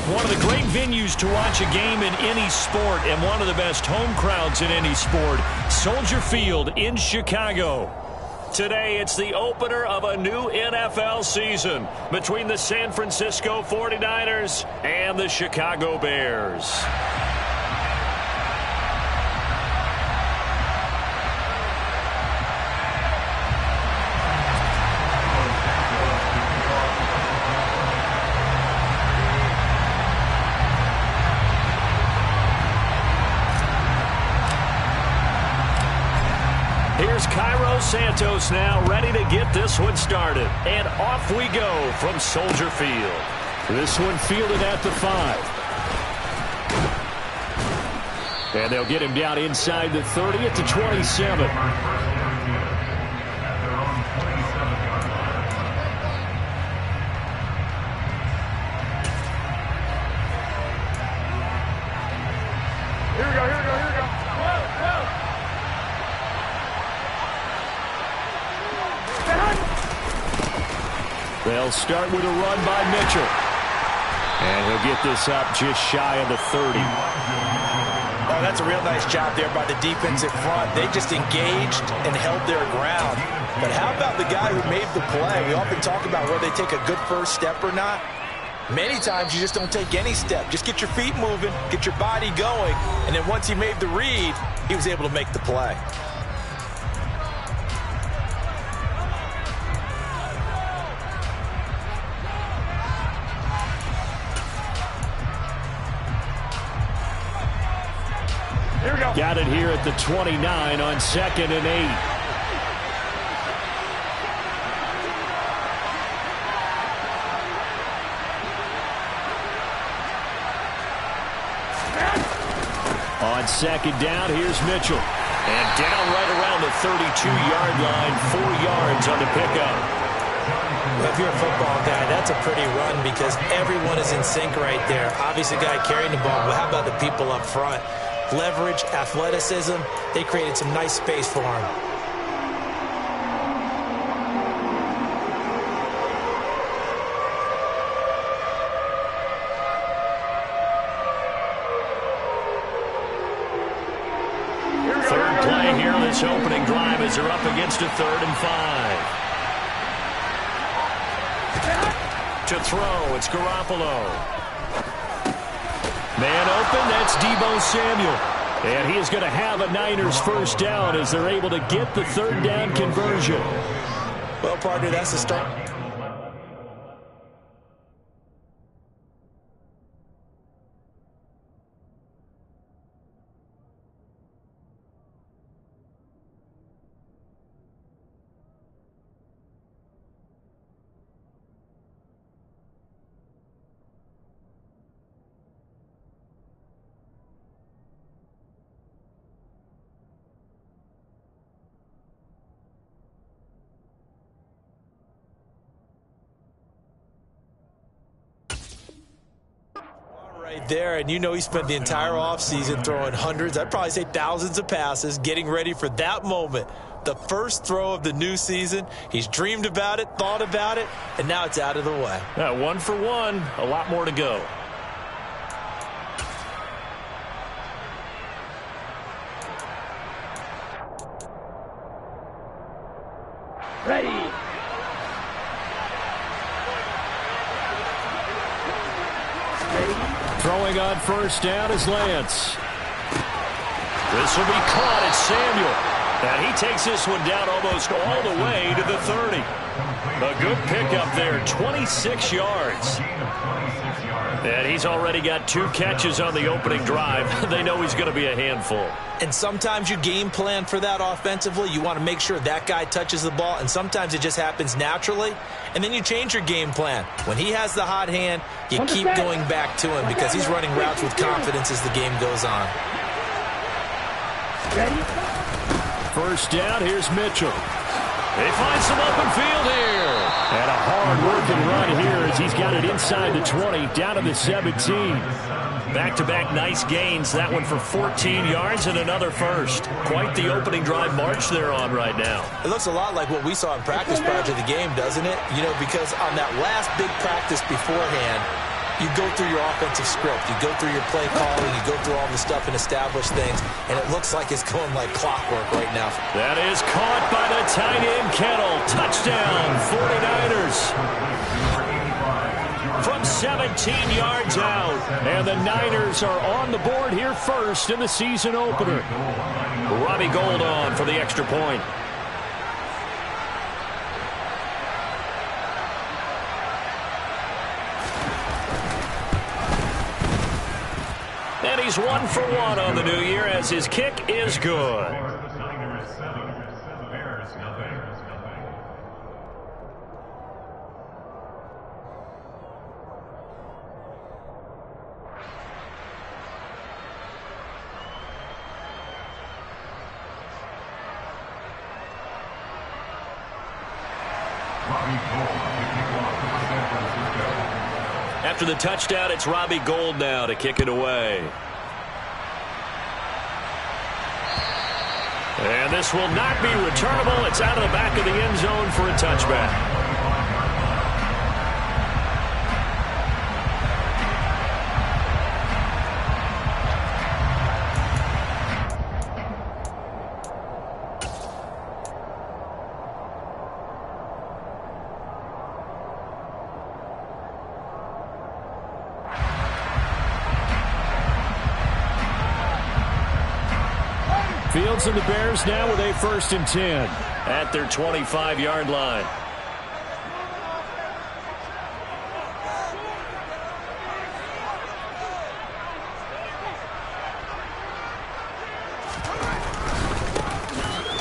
One of the great venues to watch a game in any sport and one of the best home crowds in any sport, Soldier Field in Chicago. Today, it's the opener of a new NFL season between the San Francisco 49ers and the Chicago Bears. Here's Cairo Santos now ready to get this one started. And off we go from Soldier Field. This one fielded at the 5. And they'll get him down inside the 30 at the 27. They'll start with a run by Mitchell. And he'll get this up just shy of the 30. Oh, that's a real nice job there by the defensive front. They just engaged and held their ground. But how about the guy who made the play? We often talk about whether they take a good first step or not. Many times you just don't take any step. Just get your feet moving, get your body going, and then once he made the read, he was able to make the play. Got it here at the 29 on 2nd and 8. On 2nd down, here's Mitchell. And down right around the 32-yard line, 4 yards on the pickup. Well, if you're a football guy, that's a pretty run because everyone is in sync right there. Obviously, the guy carrying the ball, but how about the people up front? Leverage, athleticism, they created some nice space for him. Third play here on this opening drive as they're up against a 3rd and 5. To throw, it's Garoppolo. Man open, that's Deebo Samuel. And he is going to have a Niners first down as they're able to get the 3rd down conversion. Well, partner, that's the start. There, and you know he spent the entire offseason throwing hundreds, I'd probably say thousands of passes, getting ready for that moment. The first throw of the new season. He's dreamed about it, thought about it, and now it's out of the way. 1 for 1, a lot more to go. Ready. Throwing on first down is Lance. This will be caught at Samuel. And he takes this one down almost all the way to the 30. A good pickup there, 26 yards. And he's already got 2 catches on the opening drive. They know he's going to be a handful. And sometimes you game plan for that offensively. You want to make sure that guy touches the ball, and sometimes it just happens naturally. And then you change your game plan. When he has the hot hand, you keep going back to him because he's running routes with confidence as the game goes on. Ready? First down, here's Mitchell. They find some open field here. And a hard-working run here as he's got it inside the 20, down to the 17. Back-to-back nice gains. That one for 14 yards and another first. Quite the opening drive march they're on right now. It looks a lot like what we saw in practice prior to the game, doesn't it? You know, because on that last big practice beforehand, You go through your offensive script. You go through your play calling. You go through all the stuff and establish things. And it looks like it's going like clockwork right now. That is caught by the tight end, Kittle. Touchdown, 49ers. From 17 yards out. And the Niners are on the board here first in the season opener. Robbie Gould on for the extra point. And he's 1 for 1 on the new year as his kick is good. After the touchdown, it's Robbie Gould now to kick it away. And this will not be returnable. It's out of the back of the end zone for a touchback. Fields and the Bears now with a 1st and 10 at their 25-yard line.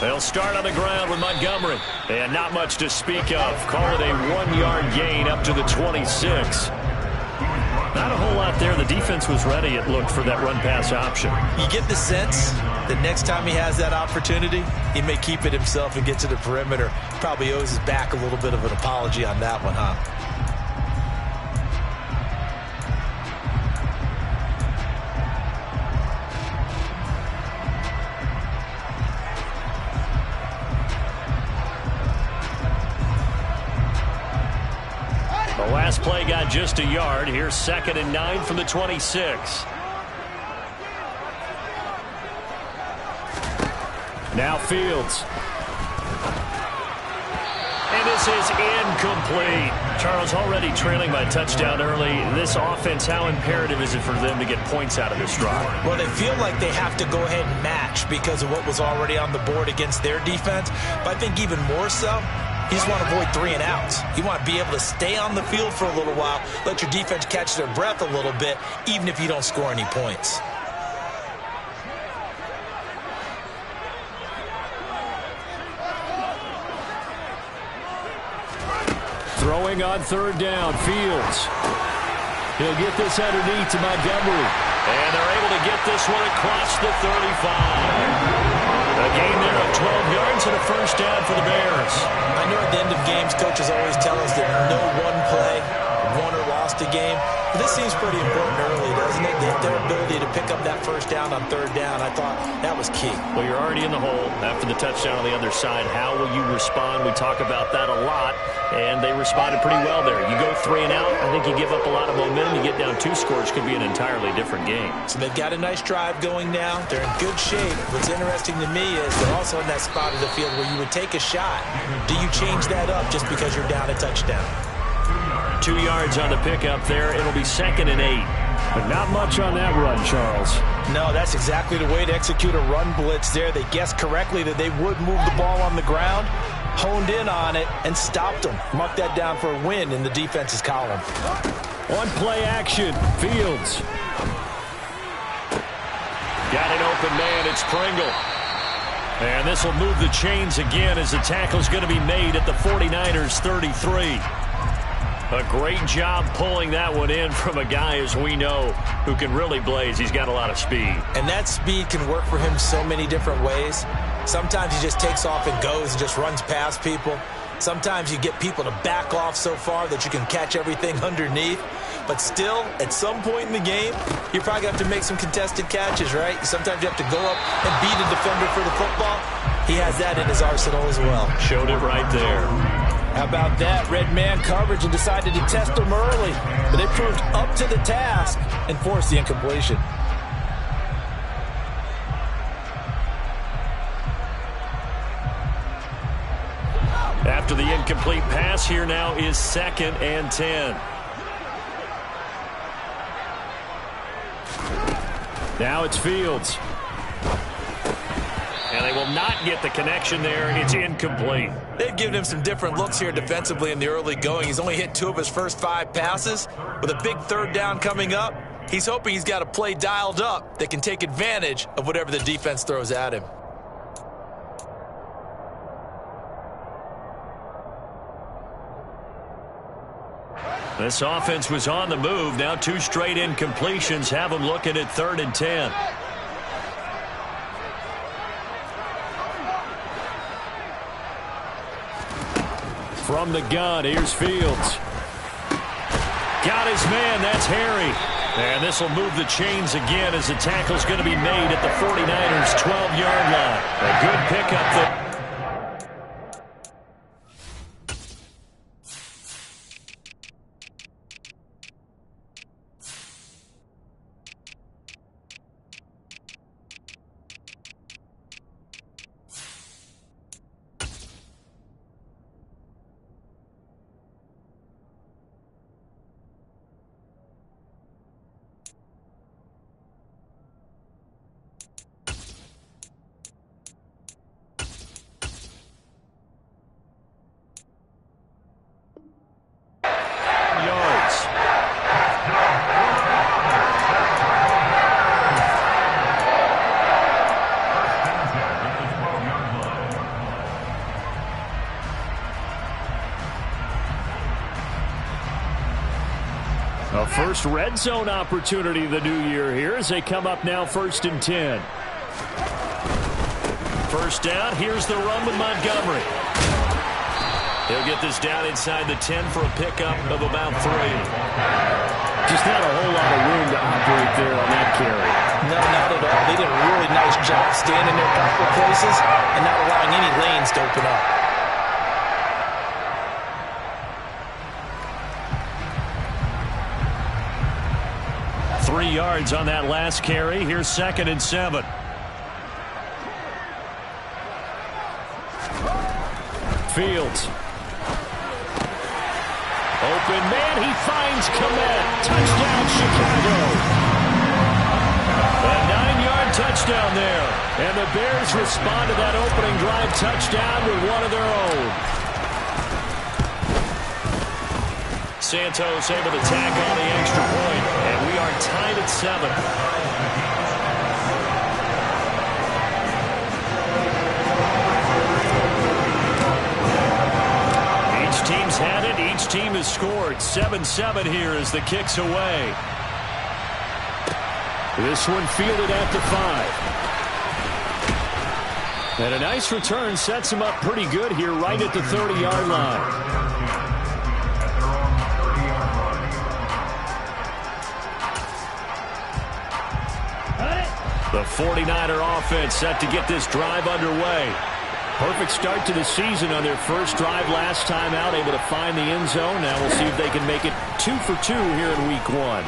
They'll start on the ground with Montgomery. And not much to speak of. Call it a 1-yard gain up to the 26. Not a whole lot there. The defense was ready, it looked, for that run-pass option. You get the sense that next time he has that opportunity, he may keep it himself and get to the perimeter. Probably owes his back a little bit of an apology on that one, huh? The last play got just a yard. Here's 2nd and 9 from the 26. Now Fields. And this is incomplete. Charles, already trailing by a touchdown early. This offense, how imperative is it for them to get points out of this drive? Well, they feel like they have to go ahead and match because of what was already on the board against their defense. But I think even more so, you just want to avoid 3 and outs. You want to be able to stay on the field for a little while, let your defense catch their breath a little bit, even if you don't score any points. Throwing on 3rd down, Fields. He'll get this underneath to Montgomery. And they're able to get this one across the 35. A gain there of 12 yards and a 1st down for the Bears. I know at the end of games, coaches always tell us that no one play won or lost a game. But this seems pretty important early, doesn't it? Their ability to pick up that 1st down on 3rd down, I thought that was key. Well, you're already in the hole after the touchdown on the other side. How will you respond? We talk about that a lot, and they responded pretty well there. You go 3 and out, I think you give up a lot of momentum. You get down 2 scores, could be an entirely different game. So they've got a nice drive going now. They're in good shape. What's interesting to me is they're also in that spot of the field where you would take a shot. Do you change that up just because you're down a touchdown? 2 yards on the pickup there. It'll be 2nd and 8. But not much on that run, Charles. No, that's exactly the way to execute a run blitz there. They guessed correctly that they would move the ball on the ground, honed in on it, and stopped them. Mark that down for a win in the defense's column. On play action, Fields. Got an open man, it's Pringle. And this will move the chains again as the tackle is going to be made at the 49ers 33. A great job pulling that one in from a guy, as we know, who can really blaze. He's got a lot of speed. And that speed can work for him so many different ways. Sometimes he just takes off and goes and just runs past people. Sometimes you get people to back off so far that you can catch everything underneath. But still, at some point in the game, you're probably going to have to make some contested catches, right? Sometimes you have to go up and beat a defender for the football. He has that in his arsenal as well. Showed it right there. How about that? Red man coverage and decided to test him early. But they proved up to the task and forced the incompletion. After the incomplete pass, here now is 2nd and 10. Now it's Fields. And they will not get the connection there. It's incomplete. They've given him some different looks here defensively in the early going. He's only hit 2 of his first 5 passes. With a big 3rd down coming up, he's hoping he's got a play dialed up that can take advantage of whatever the defense throws at him. This offense was on the move. Now 2 straight incompletions have them looking at 3rd and 10. From the gun, here's Fields. Got his man, that's Harry. And this will move the chains again as the tackle's going to be made at the 49ers' 12-yard line. A good pickup there. A first red zone opportunity of the new year here as they come up now 1st and 10. First down, here's the run with Montgomery. He'll get this down inside the 10 for a pickup of about 3. Just not a whole lot of room to operate there on that carry. No, not at all. They did a really nice job standing in their proper places and not allowing any lanes to open up. 3 yards on that last carry. Here's 2nd and 7. Fields. Open man. He finds Kmet. Touchdown, Chicago. A 9-yard touchdown there. And the Bears respond to that opening drive touchdown with one of their own. Santos able to tack on the extra point, and we are tied at 7. Each team's had it. Each team has scored. 7-7 here as the kick's away. This one fielded at the 5. And a nice return sets him up pretty good here right at the 30-yard line. The 49er offense set to get this drive underway. Perfect start to the season on their first drive last time out, able to find the end zone. Now we'll see if they can make it 2 for 2 here in week 1.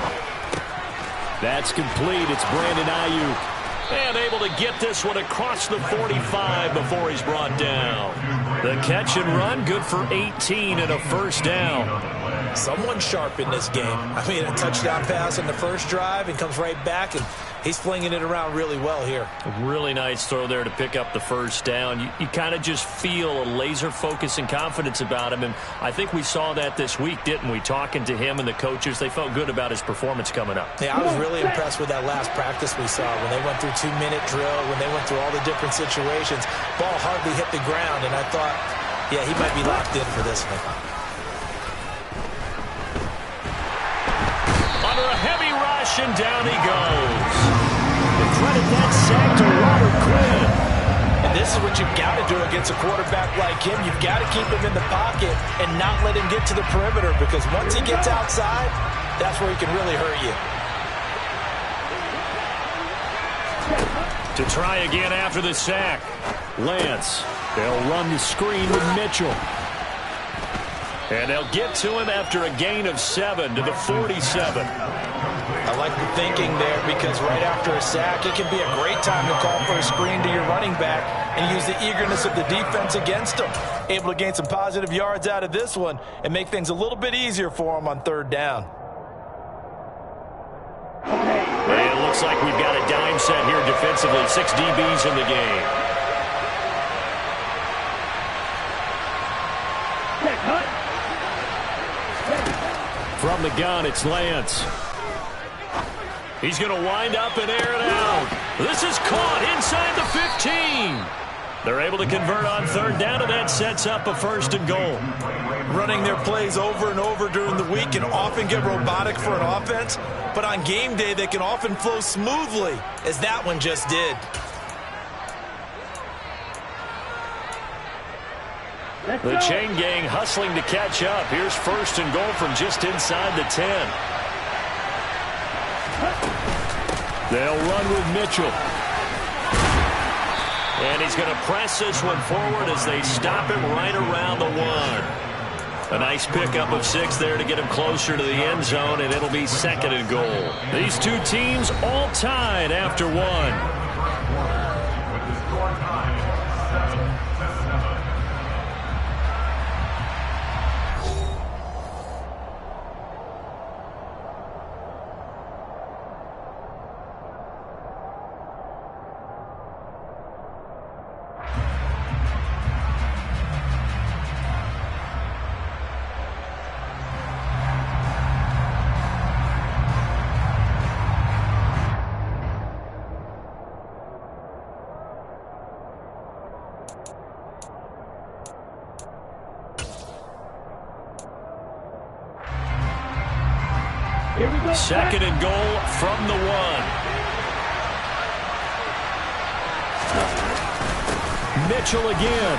That's complete. It's Brandon Ayuk. And able to get this one across the 45 before he's brought down. The catch and run, good for 18 and a first down. Someone sharp in this game. I mean, a touchdown pass in the first drive and comes right back, and he's flinging it around really well here. A really nice throw there to pick up the first down. You kind of just feel a laser focus and confidence about him, and I think we saw that this week, didn't we? Talking to him and the coaches, they felt good about his performance coming up. Yeah, I was really impressed with that last practice we saw when they went through 2-minute drill, when they went through all the different situations. Ball hardly hit the ground, and I thought, yeah, he might be locked in for this one. Under a heavy rush, and down he goes. And credit that sack to Robert Quinn. And this is what you've got to do against a quarterback like him. You've got to keep him in the pocket and not let him get to the perimeter, because once he gets outside, that's where he can really hurt you. To try again after the sack. Lance. They'll run the screen with Mitchell. And they'll get to him after a gain of 7 to the 47. I like the thinking there because right after a sack, it can be a great time to call for a screen to your running back and use the eagerness of the defense against him. Able to gain some positive yards out of this one and make things a little bit easier for him on third down. And it looks like we've got a dime set here defensively. 6 DBs in the game. From the gun, it's Lance. He's going to wind up and air it out. This is caught inside the 15. They're able to convert on third down, and that sets up a 1st and goal. Running their plays over and over during the week can often get robotic for an offense, but on game day they can often flow smoothly, as that one just did. The chain gang hustling to catch up. Here's 1st and goal from just inside the 10. They'll run with Mitchell. And he's going to press this one forward as they stop him right around the 1. A nice pickup of 6 there to get him closer to the end zone, and it'll be 2nd and goal. These two teams all tied after 1. Second and goal from the 1. Mitchell again.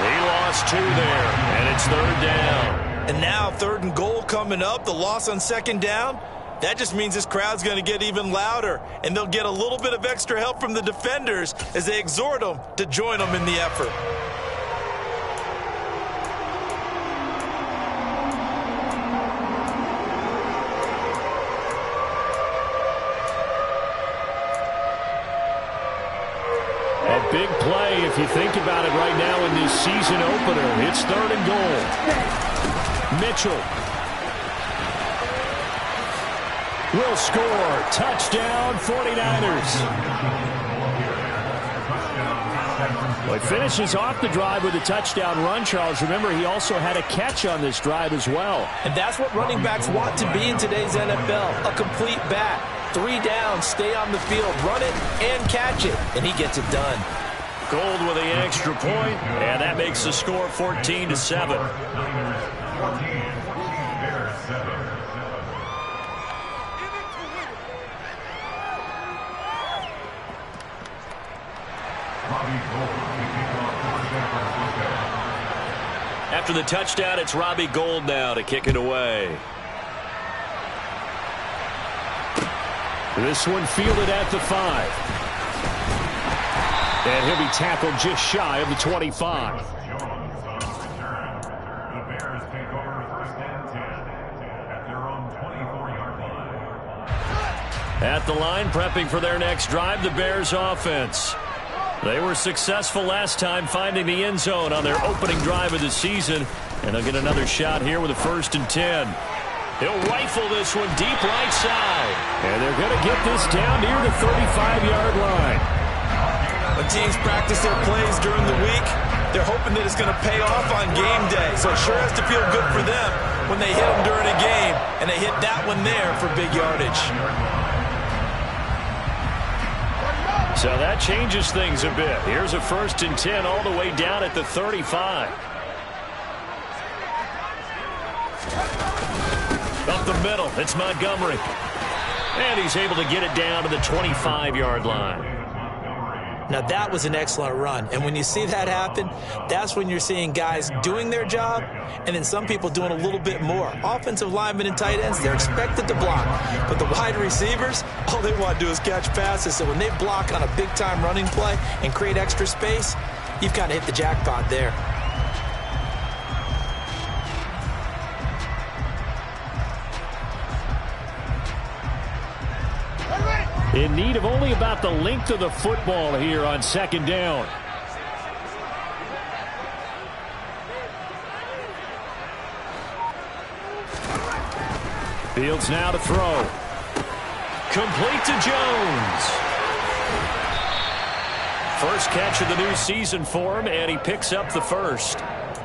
He lost 2 there, and it's 3rd down. And now 3rd and goal coming up. The loss on 2nd down. That just means this crowd's going to get even louder, and they'll get a little bit of extra help from the defenders as they exhort them to join them in the effort. Big play if you think about it right now in this season opener. It's 3rd and goal. Mitchell will score. Touchdown 49ers. Well, he finishes off the drive with a touchdown run, Charles. Remember, he also had a catch on this drive as well. And that's what running backs want to be in today's NFL, a complete back. 3 downs, stay on the field, run it, and catch it. And he gets it done. Gold with the extra point, and that makes the score 14-7. After the touchdown, it's Robbie Gould now to kick it away. This one fielded at the 5. And he'll be tackled just shy of the 25. At the line, prepping for their next drive, the Bears offense. They were successful last time finding the end zone on their opening drive of the season. And they'll get another shot here with a 1st and 10. He'll rifle this one deep right side. And they're going to get this down near the 35-yard line. When teams practice their plays during the week, they're hoping that it's going to pay off on game day. So it sure has to feel good for them when they hit them during a game, and they hit that one there for big yardage. So that changes things a bit. Here's a 1st and 10 all the way down at the 35. Up the middle, it's Montgomery. And he's able to get it down to the 25-yard line. Now, that was an excellent run. And when you see that happen, that's when you're seeing guys doing their job and then some people doing a little bit more. Offensive linemen and tight ends, they're expected to block. But the wide receivers, all they want to do is catch passes. So when they block on a big-time running play and create extra space, you've kind of hit the jackpot there. In need of only about the length of the football here on second down. Fields now to throw. Complete to Jones. First catch of the new season for him, and he picks up the first.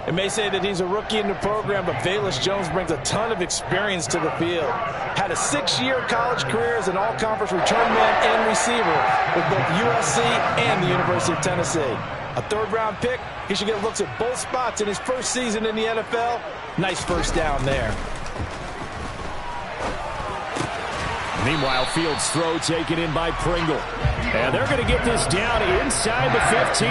It may say that he's a rookie in the program, but Velus Jones brings a ton of experience to the field. Had a 6-year college career as an all-conference return man and receiver with both USC and the University of Tennessee. A third-round pick, he should get looks at both spots in his first season in the NFL. Nice first down there. Meanwhile, Fields' throw taken in by Pringle. And they're going to get this down inside the 15.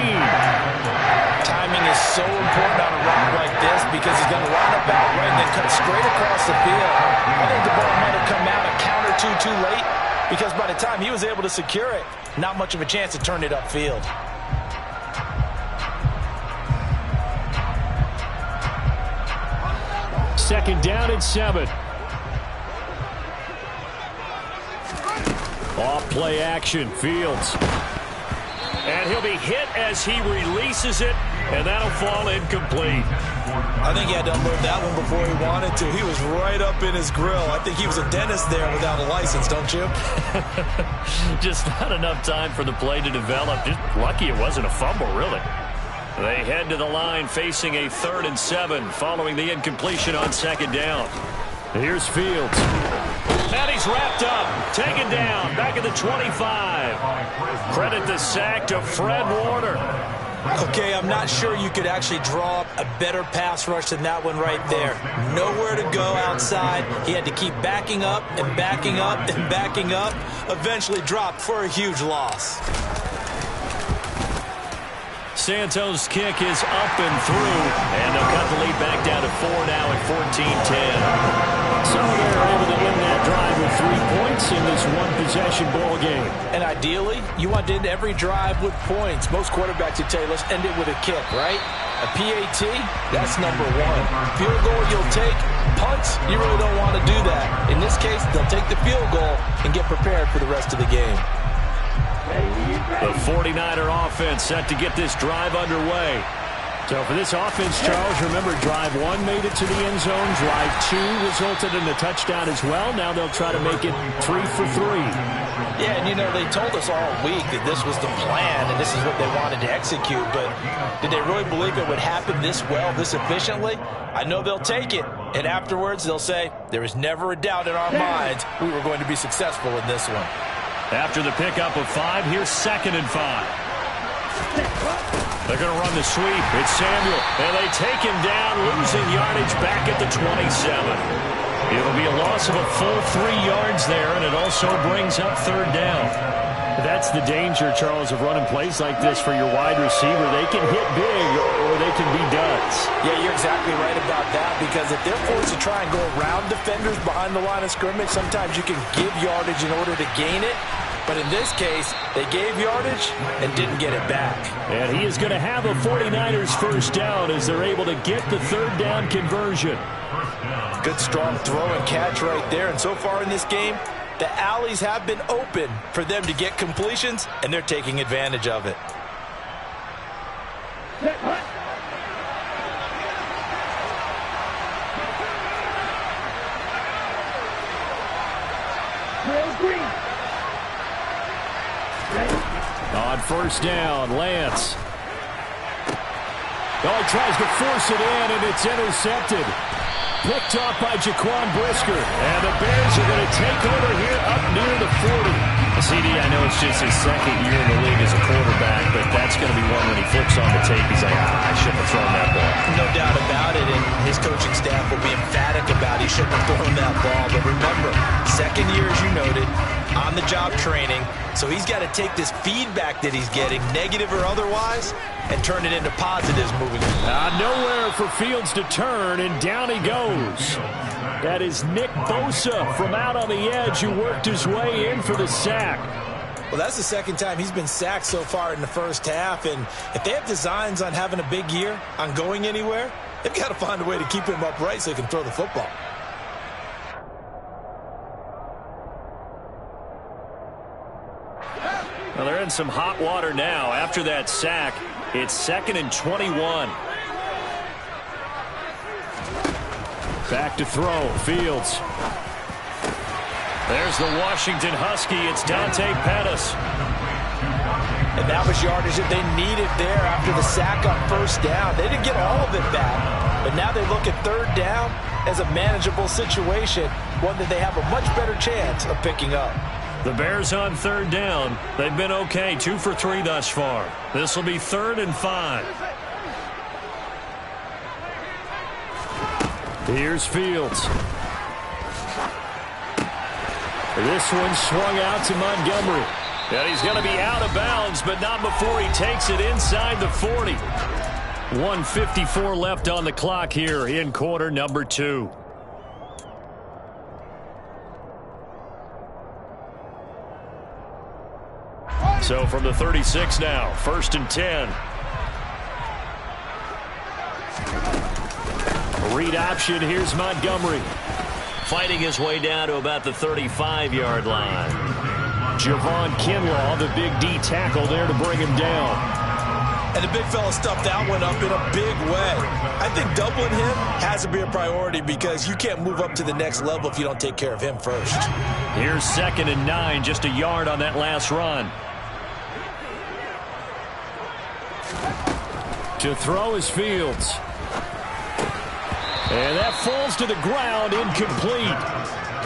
Timing is so important on a route like this because he's going to line up out right and then cut straight across the field. I think the ball might have come out a count or two too late because by the time he was able to secure it, not much of a chance to turn it upfield. Second down and 7. Off play action, Fields. And he'll be hit as he releases it, and that'll fall incomplete. I think he had to unload that one before he wanted to. He was right up in his grill. I think he was a dentist there without a license, don't you? Just not enough time for the play to develop. Just lucky it wasn't a fumble, really. They head to the line facing a 3rd and 7 following the incompletion on second down. Here's Fields. And he's wrapped up, taken down, back at the 25. Credit the sack to Fred Warner. Okay, I'm not sure you could actually draw up a better pass rush than that one right there. Nowhere to go outside. He had to keep backing up and backing up and backing up. Eventually dropped for a huge loss. Santos' kick is up and through, and they'll cut the lead back down to 4 now at 14-10. So they're able to end that drive with 3 points in this one-possession ball game. And ideally, you want to end every drive with points. Most quarterbacks would tell you, let's end it with a kick, right? A PAT, that's number 1. Field goal you'll take. Punts, you really don't want to do that. In this case, they'll take the field goal and get prepared for the rest of the game. The 49er offense set to get this drive underway. So for this offense, Charles, remember drive 1 made it to the end zone. Drive 2 resulted in a touchdown as well. Now they'll try to make it 3 for 3. Yeah, and you know, they told us all week that this was the plan and this is what they wanted to execute. But did they really believe it would happen this well, this efficiently? I know they'll take it. And afterwards, they'll say, there was never a doubt in our minds we were going to be successful in this one. After the pickup of 5, here's 2nd and 5. They're going to run the sweep. It's Samuel. And they take him down, losing yardage back at the 27. It'll be a loss of a full 3 yards there, and it also brings up 3rd down. That's the danger, Charles, of running plays like this for your wide receiver. They can hit big or they can be duds. Yeah, you're exactly right about that because if they're forced to try and go around defenders behind the line of scrimmage, sometimes you can give yardage in order to gain it. But in this case, they gave yardage and didn't get it back. And he is going to have a 49ers first down as they're able to get the 3rd down conversion. Good strong throw and catch right there. And so far in this game, the alleys have been open for them to get completions, and they're taking advantage of it. On first down, Lance. Oh, he tries to force it in, and it's intercepted. Picked off by Jaquan Brisker. And the Bears are going to take over here up near the 40. CD, I know it's just his 2nd year in the league as a quarterback, but that's going to be one when he flips on the tape. He's like, I shouldn't have thrown that ball. No doubt about it, and his coaching staff will be emphatic about he shouldn't have thrown that ball. But remember, 2nd year, as you noted, on-the-job training, so he's got to take this feedback that he's getting, negative or otherwise, and turn it into positives moving forward. Nowhere for Fields to turn, and down he goes. That is Nick Bosa from out on the edge who worked his way in for the sack. Well, that's the 2nd time he's been sacked so far in the first half, and if they have designs on having a big year, on going anywhere, they've got to find a way to keep him upright so he can throw the football. They're in some hot water now. After that sack, it's 2nd and 21. Back to throw. Fields. There's the Washington Husky. It's Dante Pettis. And that was yardage that they needed there after the sack on first down. They didn't get all of it back, but now they look at third down as a manageable situation, one that they have a much better chance of picking up. The Bears on third down. They've been okay, 2 for 3 thus far. This will be 3rd and 5. Here's Fields. This one swung out to Montgomery. And he's going to be out of bounds, but not before he takes it inside the 40. 1:54 left on the clock here in quarter number 2. So from the 36 now, 1st and 10. Read option, here's Montgomery. Fighting his way down to about the 35-yard line. Javon Kinlaw, the big D tackle there to bring him down. And the big fella stuffed that one up in a big way. I think doubling him has to be a priority because you can't move up to the next level if you don't take care of him first. Here's 2nd and 9, just a yard on that last run. To throw is Fields. And that falls to the ground, incomplete.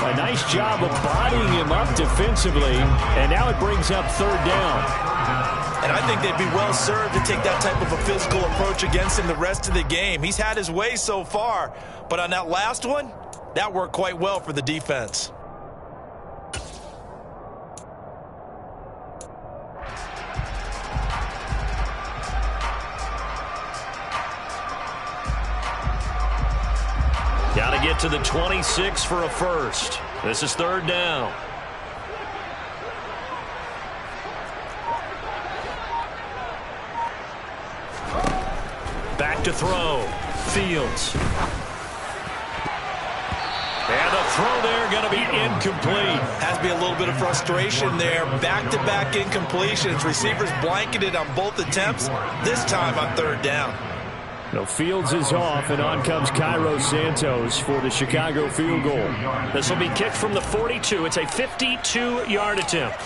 A nice job of bodying him up defensively, and now it brings up 3rd down. And I think they'd be well served to take that type of a physical approach against him the rest of the game. He's had his way so far, but on that last one, that worked quite well for the defense. Got to get to the 26 for a first. This is 3rd down. Back to throw. Fields. And the throw there going to be incomplete. Has to be a little bit of frustration there. Back-to-back incompletions. Receivers blanketed on both attempts, this time on 3rd down. No, Fields is off, and on comes Cairo Santos for the Chicago field goal. This will be kicked from the 42. It's a 52-yard attempt.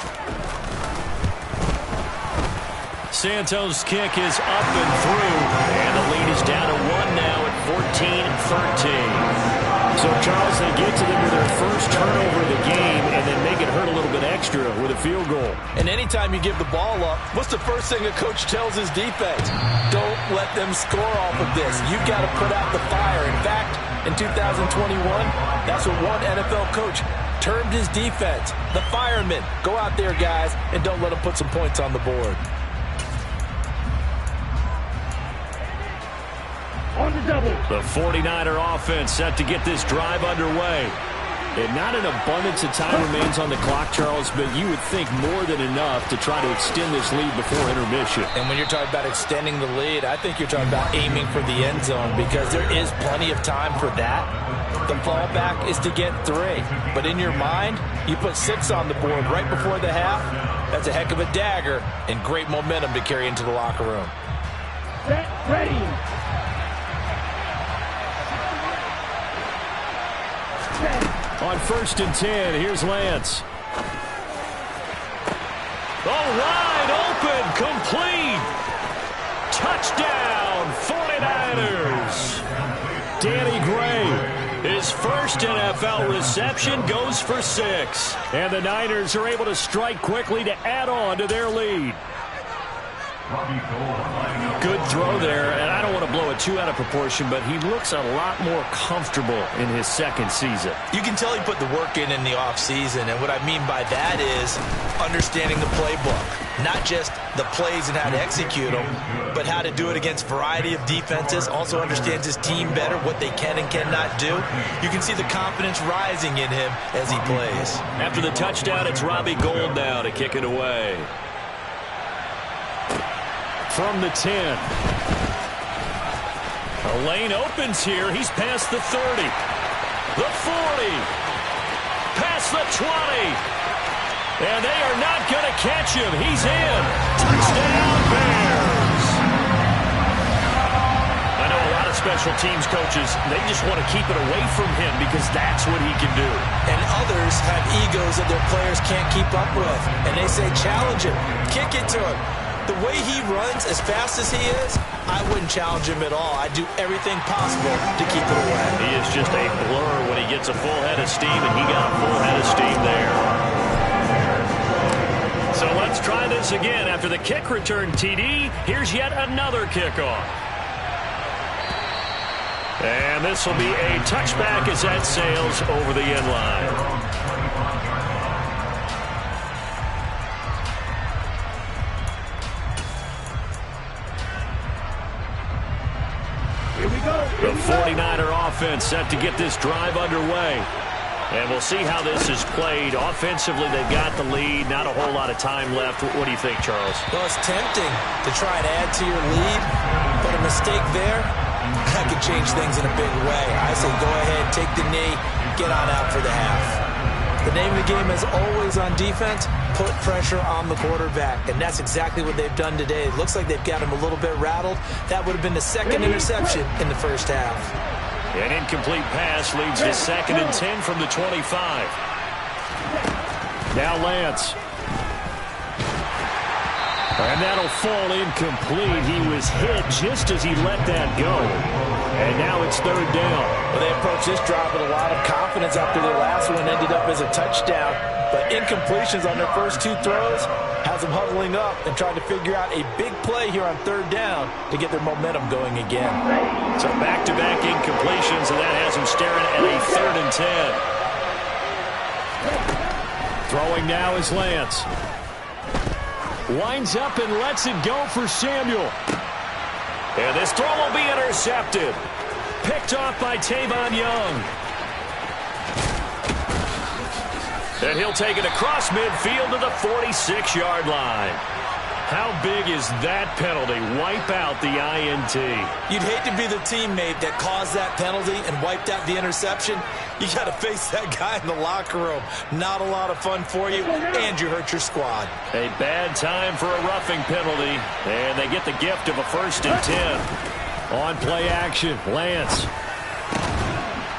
Santos' kick is up and through, and the lead is down to 1 now at 14-13. So, Charles, they get to them with their first turnover of the game and then make it hurt a little bit extra with a field goal. And anytime you give the ball up, what's the first thing a coach tells his defense? Don't let them score off of this. You've got to put out the fire. In fact, in 2021, that's what one NFL coach termed his defense. The firemen. Go out there, guys, and don't let them put some points on the board. On the double. The 49er offense set to get this drive underway. And not an abundance of time remains on the clock, Charles, but you would think more than enough to try to extend this lead before intermission. And when you're talking about extending the lead, I think you're talking about aiming for the end zone because there is plenty of time for that. The fallback is to get 3. But in your mind, you put 6 on the board right before the half. That's a heck of a dagger and great momentum to carry into the locker room. Set, ready. On 1st and 10, here's Lance. Oh, wide open, complete. Touchdown, 49ers. Danny Gray, his first NFL reception, goes for 6. And the Niners are able to strike quickly to add on to their lead. Good throw there, and I don't want to blow it too out of proportion, but he looks a lot more comfortable in his 2nd season. You can tell he put the work in the offseason, and what I mean by that is understanding the playbook. Not just the plays and how to execute them, but how to do it against a variety of defenses. Also understands his team better, what they can and cannot do. You can see the confidence rising in him as he plays. After the touchdown, it's Robbie Gould now to kick it away. From the 10. A lane opens here. He's past the 30. The 40. Past the 20. And they are not going to catch him. He's in. Touchdown, Bears. I know a lot of special teams coaches, they just want to keep it away from him because that's what he can do. And others have egos that their players can't keep up with. And they say, challenge him, kick it to him. The way he runs as fast as he is, I wouldn't challenge him at all. I'd do everything possible to keep it away. He is just a blur when he gets a full head of steam, and he got a full head of steam there. So let's try this again. After the kick return TD, here's yet another kickoff. And this will be a touchback as that sails over the end line. The 49er offense set to get this drive underway. And we'll see how this is played. Offensively, they've got the lead. Not a whole lot of time left. What do you think, Charles? Well, it's tempting to try and add to your lead, but a mistake there, that could change things in a big way. I say go ahead, take the knee, get on out for the half. The name of the game is always on defense, put pressure on the quarterback. And that's exactly what they've done today. It looks like they've got him a little bit rattled. That would have been the second interception in the first half. An incomplete pass leads to 2nd and 10 from the 25. Now Lance. And that'll fall incomplete. He was hit just as he let that go. And now it's 3rd down. Well, they approached this drive with a lot of confidence after their last one ended up as a touchdown. But incompletions on their first 2 throws has them huddling up and trying to figure out a big play here on 3rd down to get their momentum going again. So back-to-back incompletions, and that has them staring at a 3rd and 10. Throwing now is Lance. Winds up and lets it go for Samuel. And this throw will be intercepted. Picked off by Tavon Young. And he'll take it across midfield to the 46-yard line. How big is that penalty? Wipe out the INT. You'd hate to be the teammate that caused that penalty and wiped out the interception. You got to face that guy in the locker room. Not a lot of fun for you, and you hurt your squad. A bad time for a roughing penalty, and they get the gift of a 1st and 10. On play action, Lance.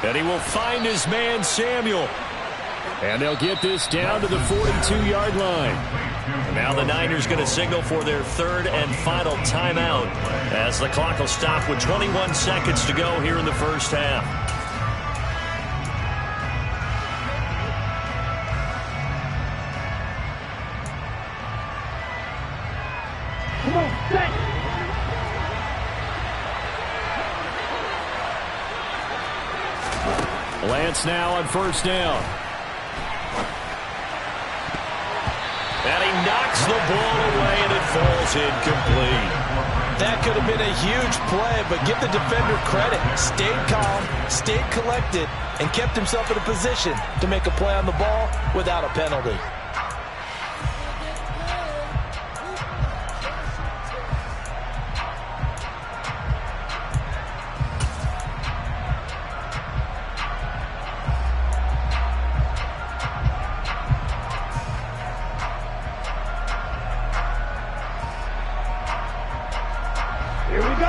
And he will find his man, Samuel. And they'll get this down to the 42-yard line. And now the Niners going to signal for their 3rd and final timeout as the clock will stop with 21 seconds to go here in the first half. Come on, set. Lance now on 1st down. And he knocks the ball away, and it falls incomplete. That could have been a huge play, but give the defender credit. Stayed calm, stayed collected, and kept himself in a position to make a play on the ball without a penalty.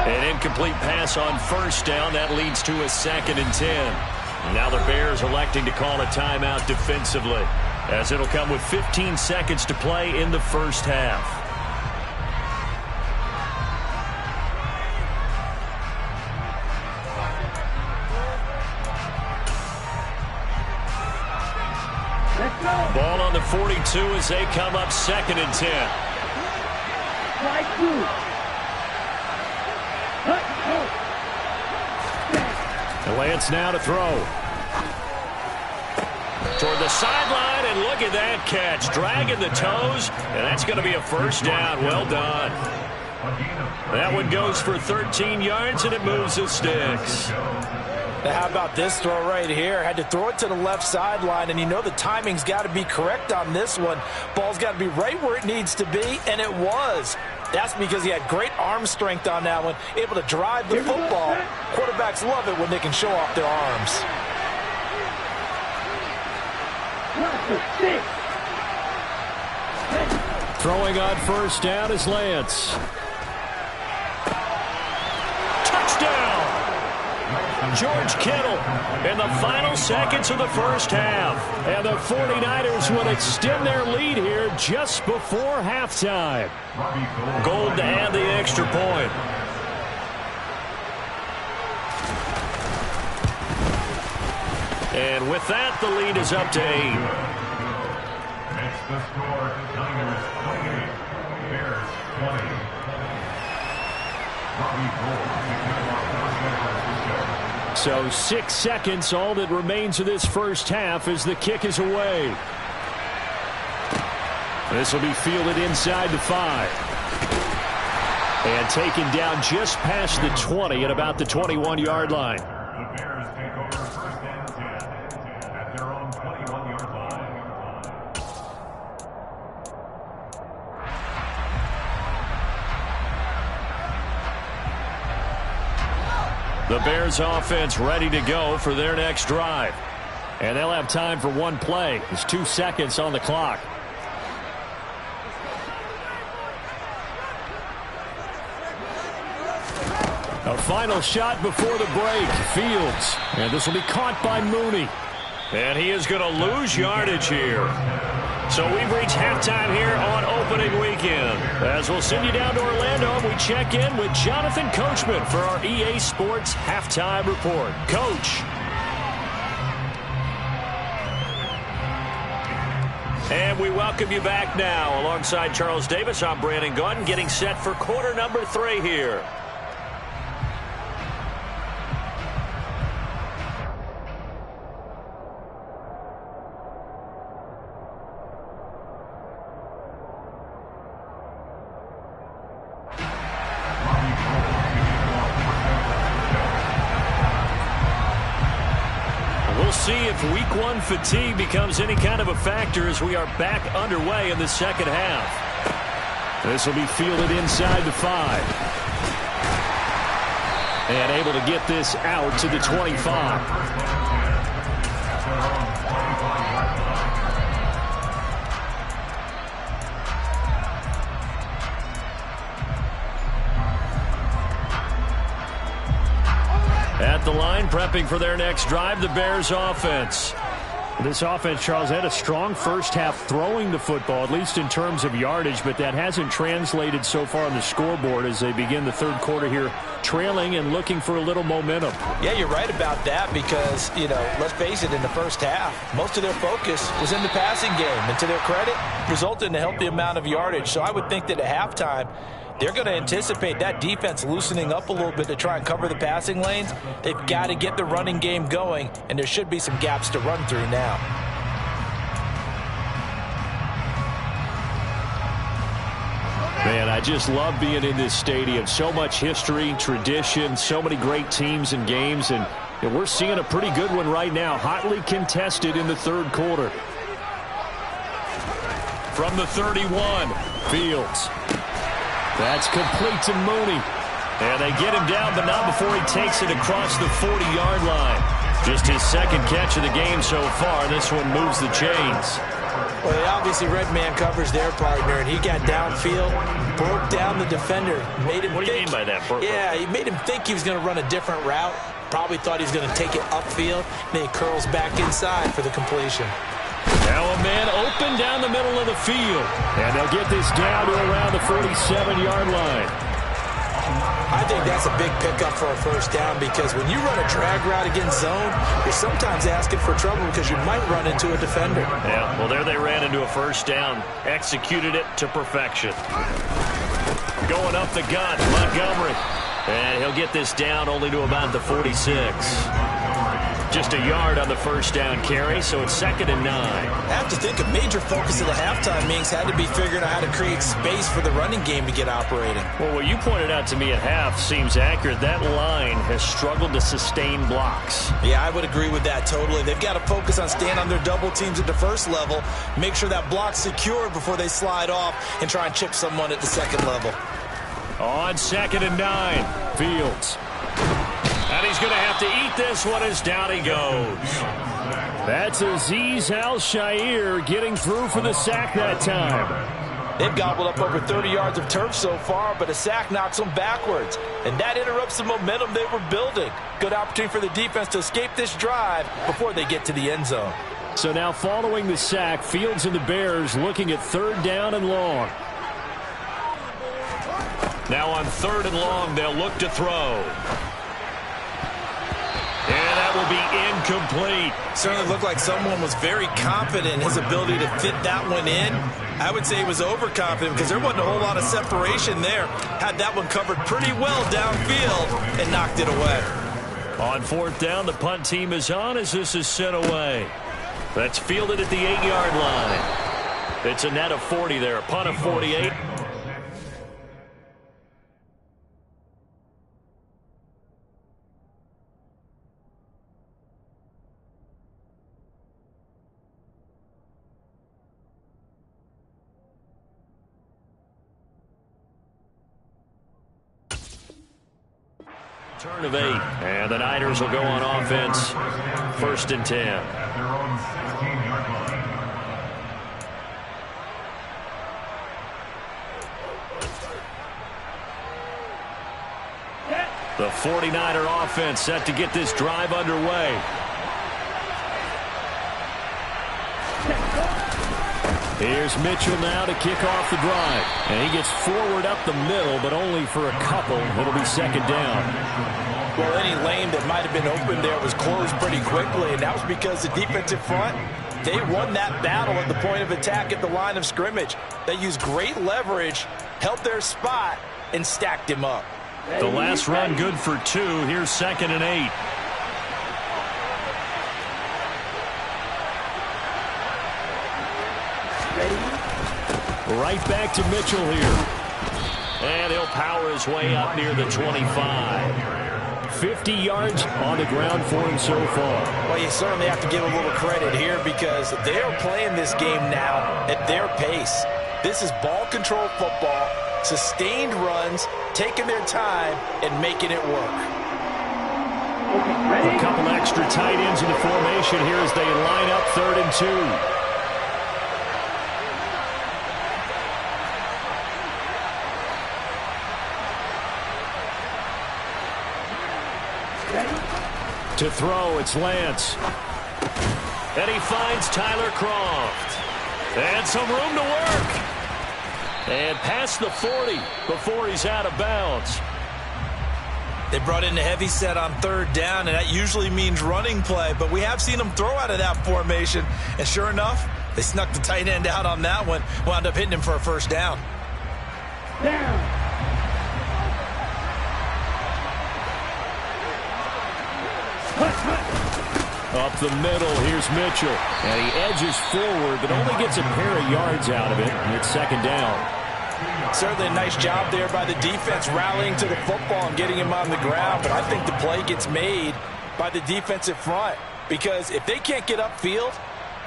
An incomplete pass on 1st down. That leads to a 2nd and 10. Now the Bears electing to call a timeout defensively, as it'll come with 15 seconds to play in the first half. Ball on the 42 as they come up 2nd and 10. And Lance now to throw. Toward the sideline, and look at that catch. Dragging the toes, and that's going to be a 1st down. Well done. That one goes for 13 yards, and it moves the sticks. Now how about this throw right here? Had to throw it to the left sideline, and you know the timing's got to be correct on this one. Ball's got to be right where it needs to be, and it was. That's because he had great arm strength on that one, able to drive the football. Quarterbacks love it when they can show off their arms. Throwing on first down is Lance. Touchdown! George Kittle in the final seconds of the first half. And the 49ers will extend their lead here just before halftime. Gold to add the extra point. And with that, the lead is up to 8. Makes the score Niners 28, Bears 20. So 6 seconds, all that remains of this first half as the kick is away. This will be fielded inside the 5. And taken down just past the 20 at about the 21-yard line. The Bears take over first and 10 at their own 21-yard line. The Bears offense ready to go for their next drive. And they'll have time for one play. There's 2 seconds on the clock. A final shot before the break. Fields. And this will be caught by Mooney. And he is going to lose yardage here. So we've reached halftime here on opening weekend. As we'll send you down to Orlando, we check in with Jonathan Coachman for our EA Sports Halftime Report. Coach. And we welcome you back now. Alongside Charles Davis, I'm Brandon Gaudin, getting set for quarter number 3 here. See if week 1 fatigue becomes any kind of a factor as we are back underway in the second half. This will be fielded inside the 5. And able to get this out to the 25. At the line, prepping for their next drive, the Bears offense. This offense, Charles, had a strong first half throwing the football, at least in terms of yardage, but that hasn't translated so far on the scoreboard as they begin the third quarter here, trailing and looking for a little momentum. Yeah, you're right about that because, let's face it, in the first half, most of their focus was in the passing game. And to their credit, resulted in a healthy amount of yardage. So I would think that at halftime, they're going to anticipate that defense loosening up a little bit to try and cover the passing lanes. They've got to get the running game going, and there should be some gaps to run through now. Man, I just love being in this stadium. So much history, tradition, so many great teams and games, and we're seeing a pretty good one right now, hotly contested in the third quarter. From the 31, Fields. That's complete to Mooney. And they get him down, but not before he takes it across the 40-yard line. Just his second catch of the game so far. This one moves the chains. Well, they obviously red man covers their partner, and he got downfield, broke down the defender. Made him what do you mean by that? Yeah, he made him think he was going to run a different route. Probably thought he was going to take it upfield. Then he curls back inside for the completion. Now a man open down the middle of the field. And they'll get this down to around the 47-yard line. I think that's a big pickup for a first down because when you run a drag route against zone, you're sometimes asking for trouble because you might run into a defender. Yeah, well, there they ran into a first down. Executed it to perfection. Going up the gut, Montgomery. And he'll get this down only to about the 46. Just a yard on the first down carry, so it's 2nd and 9. I have to think a major focus of the halftime meetings had to be figuring out how to create space for the running game to get operating. Well, what you pointed out to me at half seems accurate. That line has struggled to sustain blocks. Yeah, I would agree with that totally. They've got to focus on staying on their double teams at the first level, make sure that block's secured before they slide off and try and chip someone at the second level. On 2nd and 9, Fields. And he's going to have to eat this one as down he goes. That's Azeez Al-Shaair getting through for the sack that time. They've gobbled up over 30 yards of turf so far, but a sack knocks them backwards. And that interrupts the momentum they were building. Good opportunity for the defense to escape this drive before they get to the end zone. So now following the sack, Fields and the Bears looking at 3rd down and long. Now on 3rd and long, they'll look to throw. And that will be incomplete. Certainly looked like someone was very confident in his ability to fit that one in. I would say he was overconfident because there wasn't a whole lot of separation there. Had that one covered pretty well downfield and knocked it away. On 4th down, the punt team is on as this is sent away. That's fielded at the 8-yard line. It's a net of 40 there, a punt of 48. Turn of 8, and the Niners will go on offense. 1st and 10. At their own 16-yard line. The 49er offense set to get this drive underway. Here's Mitchell now to kick off the drive. And he gets forward up the middle, but only for a couple. It'll be 2nd down. Well, any lane that might have been open there was closed pretty quickly, and that was because the defensive front, they won that battle at the point of attack at the line of scrimmage. They used great leverage, held their spot, and stacked him up. The last run good for 2. Here's 2nd and 8. Right back to Mitchell here. And he'll power his way up near the 25. 50 yards on the ground for him so far. Well, you certainly have to give a little credit here because they're playing this game now at their pace. This is ball control football, sustained runs, taking their time and making it work. A couple extra tight ends in the formation here as they line up 3rd and 2. To throw, it's Lance. And he finds Tyler Kroft. And some room to work. And past the 40 before he's out of bounds. They brought in the heavy set on 3rd down, and that usually means running play. But we have seen them throw out of that formation. And sure enough, they snuck the tight end out on that one. Wound up hitting him for a 1st down. Down. Up the middle, here's Mitchell. And he edges forward, but only gets a pair of yards out of it. And it's 2nd down. Certainly a nice job there by the defense rallying to the football and getting him on the ground. But I think the play gets made by the defensive front. Because if they can't get upfield,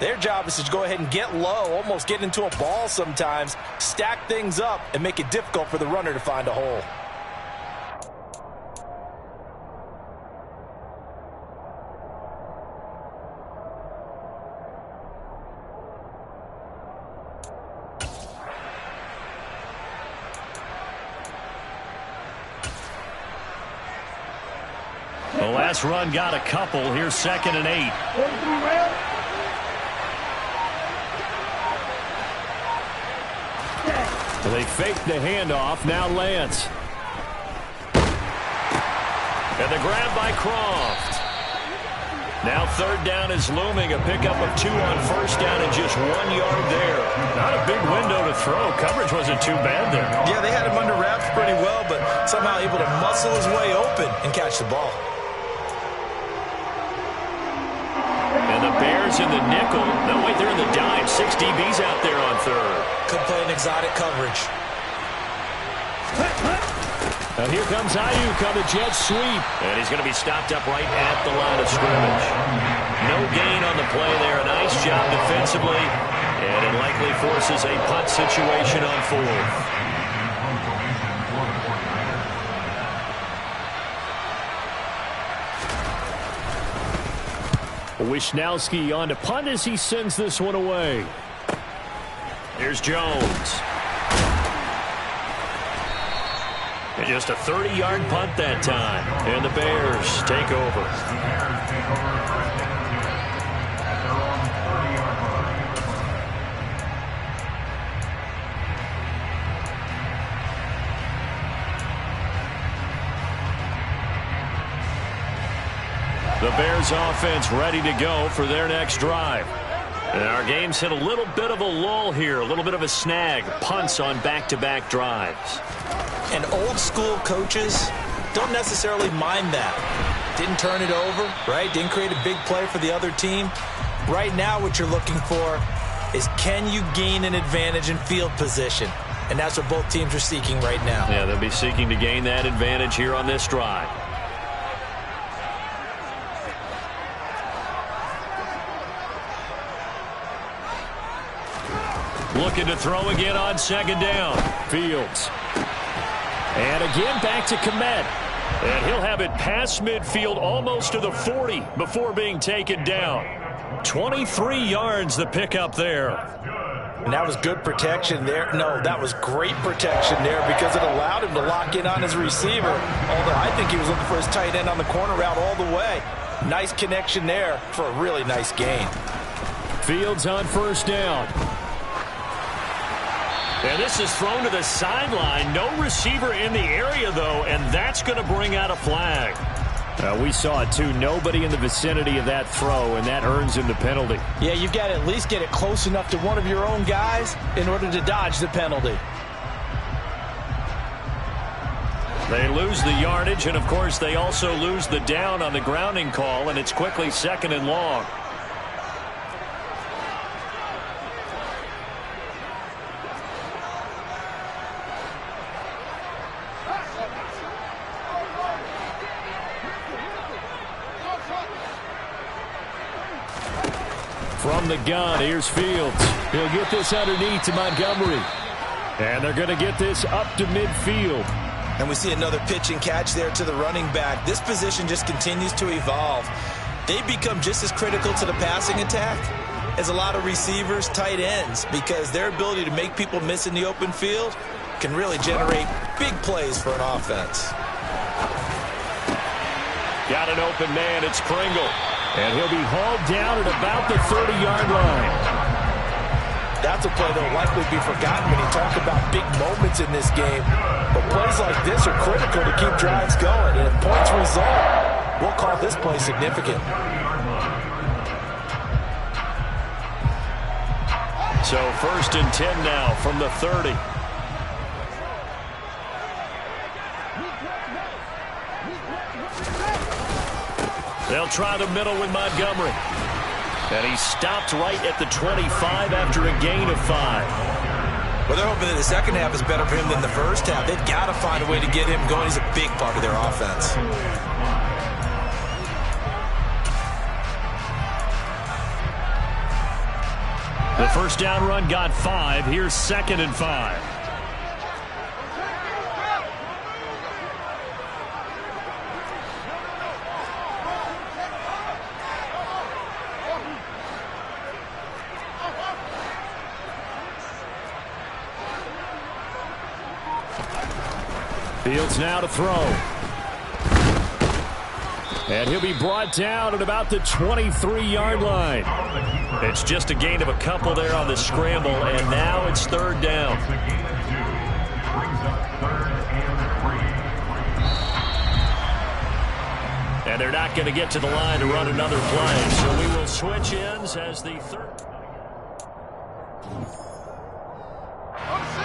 their job is to go ahead and get low, almost get into a ball sometimes, stack things up, and make it difficult for the runner to find a hole. The last run got a couple. Here's 2nd and 8. They fake the handoff. Now Lance. And the grab by Kroft. Now 3rd down is looming. A pickup of 2 on 1st down and just 1 yard there. Not a big window to throw. Coverage wasn't too bad there. Yeah, they had him under wraps pretty well, but somehow able to muscle his way open and catch the ball. And the Bears in the nickel. No, wait, they're in the dime. 6 DBs out there on 3rd. Could play an exotic coverage. And here comes Ayuk on the jet sweep. And he's going to be stopped up right at the line of scrimmage. No gain on the play there. A nice job defensively. And it likely forces a punt situation on 4th. Wishnowski on to punt as he sends this one away. Here's Jones. And just a 30-yard punt that time. And the Bears take over. The Bears offense ready to go for their next drive. And our game's hit a little bit of a lull here, a little bit of a snag. Punts on back-to-back drives. And old-school coaches don't necessarily mind that. Didn't turn it over, right? Didn't create a big play for the other team. Right now what you're looking for is, can you gain an advantage in field position? And that's what both teams are seeking right now. Yeah, they'll be seeking to gain that advantage here on this drive. Looking to throw again on second down. Fields. And again back to Kmet. And he'll have it past midfield almost to the 40 before being taken down. 23 yards the pickup there. And that was good protection there. No, that was great protection there because it allowed him to lock in on his receiver. Although I think he was looking for his tight end on the corner route all the way. Nice connection there for a really nice gain. Fields on first down. And this is thrown to the sideline. No receiver in the area, though, and that's going to bring out a flag. We saw it, too. Nobody in the vicinity of that throw, and that earns him the penalty. Yeah, you've got to at least get it close enough to one of your own guys in order to dodge the penalty. They lose the yardage, and, of course, they also lose the down on the grounding call, and it's quickly second and long. From the gun, here's Fields. He'll get this underneath to Montgomery. And they're going to get this up to midfield. And we see another pitch and catch there to the running back. This position just continues to evolve. They become just as critical to the passing attack as a lot of receivers, tight ends, because their ability to make people miss in the open field can really generate big plays for an offense. Got an open man. It's Pringle. And he'll be hauled down at about the 30-yard line. That's a play that will likely be forgotten when you talk about big moments in this game. But plays like this are critical to keep drives going. And if points result, we'll call this play significant. So 1st and 10 now from the 30. They'll try the middle with Montgomery. And he stopped right at the 25 after a gain of 5. Well, they're hoping that the second half is better for him than the first half. They've got to find a way to get him going. He's a big part of their offense. The first down run got 5. Here's 2nd and 5. Fields now to throw. And he'll be brought down at about the 23-yard line. It's just a gain of a couple there on the scramble, and now it's 3rd down. And they're not going to get to the line to run another play, so we will switch ends as the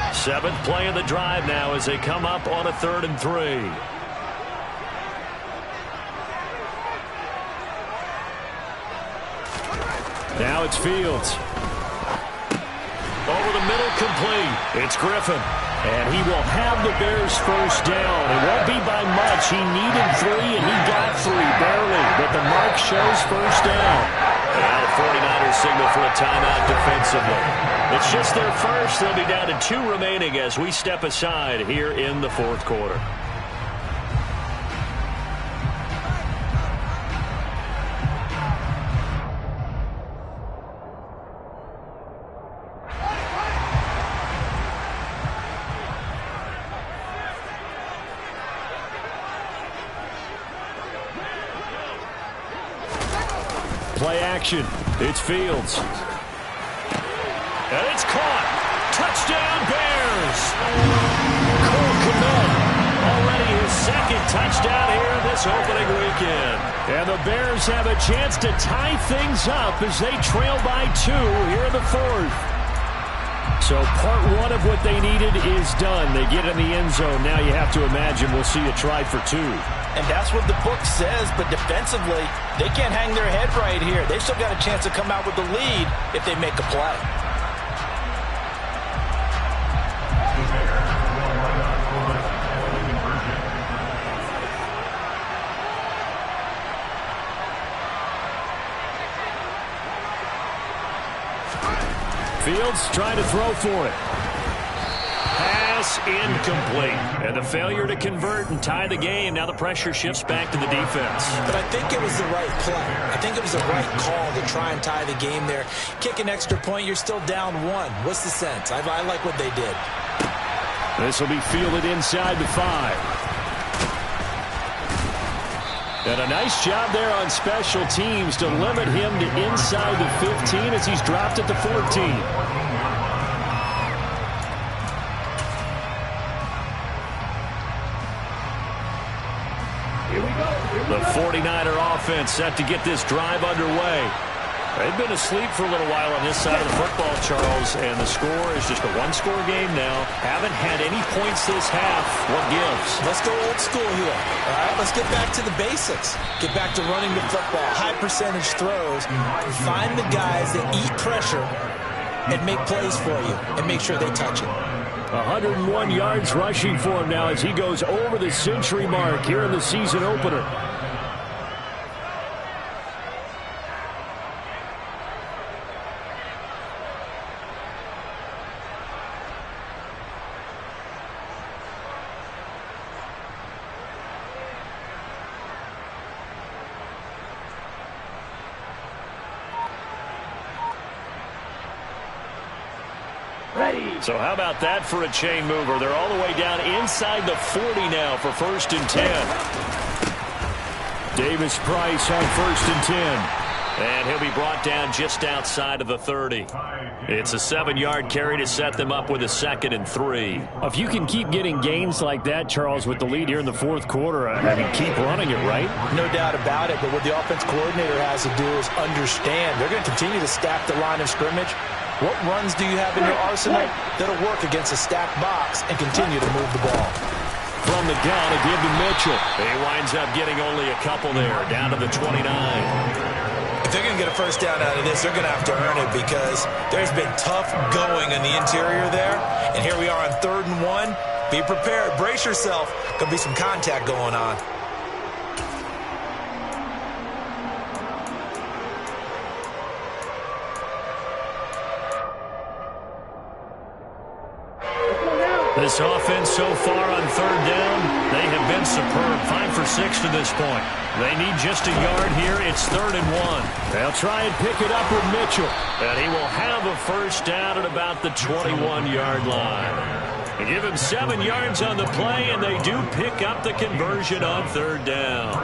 7th play of the drive now as they come up on a 3rd and 3. Now it's Fields. Over the middle, complete. It's Griffin. And he will have the Bears first down. It won't be by much. He needed 3, and he got 3, barely. But the mark shows first down. And now the 49ers signal for a timeout defensively. It's just their first. They'll be down to 2 remaining as we step aside here in the 4th quarter. play action. It's Fields. And it's caught. Touchdown, Bears. Cole Kmet, already his second touchdown here in this opening weekend. And the Bears have a chance to tie things up as they trail by 2 here in the 4th. So part 1 of what they needed is done. They get in the end zone. Now you have to imagine we'll see a try for 2. And that's what the book says, but defensively, they can't hang their head right here. They've still got a chance to come out with the lead if they make a play. Fields trying to throw for it. Pass incomplete. And the failure to convert and tie the game. Now the pressure shifts back to the defense. But I think it was the right play. I think it was the right call to try and tie the game there. Kick an extra point, you're still down 1. What's the sense? I like what they did. This will be fielded inside the 5. And a nice job there on special teams to limit him to inside the 15 as he's dropped at the 14. The 49er offense set to get this drive underway. They've been asleep for a little while on this side of the football, Charles, and the score is just a one-score game now. Haven't had any points this half. What gives? Let's go old school here. All right, let's get back to the basics. Get back to running the football, high percentage throws. Find the guys that eat pressure and make plays for you and make sure they touch it. 101 yards rushing for him now as he goes over the century mark here in the season opener. So how about that for a chain mover? They're all the way down inside the 40 now for 1st and 10. Davis Price on 1st and 10. And he'll be brought down just outside of the 30. It's a 7-yard carry to set them up with a 2nd and 3. If you can keep getting gains like that, Charles, with the lead here in the 4th quarter, I mean, keep running it, right? No doubt about it, but what the offense coordinator has to do is understand. They're going to continue to stack the line of scrimmage. What runs do you have in your arsenal that'll work against a stacked box and continue to move the ball? From the gun, a give to Mitchell. He winds up getting only a couple there, down to the 29. If they're going to get a first down out of this, they're going to have to earn it because there's been tough going in the interior there. And here we are on 3rd and 1. Be prepared. Brace yourself. Going to be some contact going on. This offense so far on 3rd down, they have been superb. 5 for 6 to this point. They need just a yard here. It's 3rd and 1. They'll try and pick it up with Mitchell. And he will have a first down at about the 21-yard line. They give him 7 yards on the play, and they do pick up the conversion on 3rd down.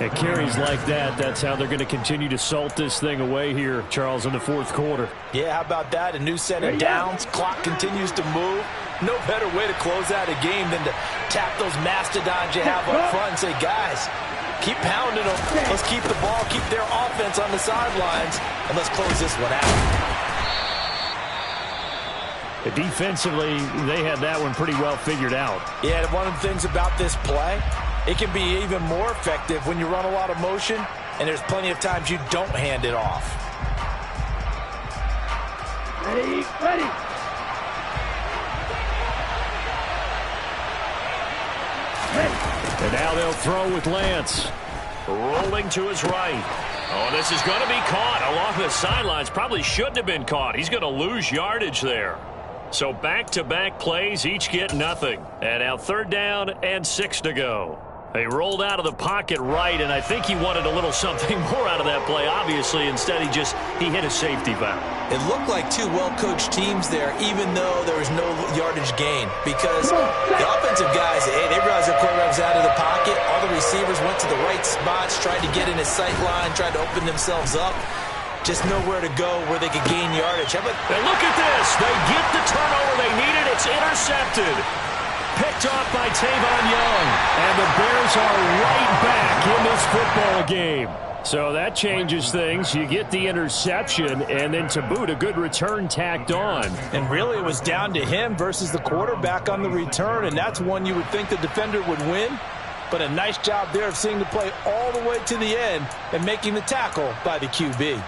At carries like that, that's how they're going to continue to salt this thing away here, Charles, in the 4th quarter. Yeah, how about that? A new set of downs. Clock continues to move. No better way to close out a game than to tap those mastodons you have up front and say, guys, keep pounding them. Let's keep the ball, keep their offense on the sidelines, and let's close this one out. Defensively, they had that one pretty well figured out. Yeah, one of the things about this play, it can be even more effective when you run a lot of motion, and there's plenty of times you don't hand it off. Ready, ready. And now they'll throw with Lance. Rolling to his right. Oh, this is going to be caught along the sidelines. Probably shouldn't have been caught. He's going to lose yardage there. So back-to-back plays, each get nothing. And now 3rd down and 6 to go. They rolled out of the pocket right, and I think he wanted a little something more out of that play, obviously. Instead, he hit a safety valve. It looked like 2 well-coached teams there, even though there was no yardage gain. Because the offensive guys, hey, they realized their quarterback was out of the pocket. All the receivers went to the right spots, tried to get in his sight line, tried to open themselves up. Just nowhere to go where they could gain yardage. And look at this. They get the turnover they needed. It's intercepted. Picked off by Tavon Young. And the Bears are right back in this football game. So that changes things. You get the interception, and then to boot, a good return tacked on. And really it was down to him versus the quarterback on the return, and that's one you would think the defender would win. But a nice job there of seeing the play all the way to the end and making the tackle by the QB.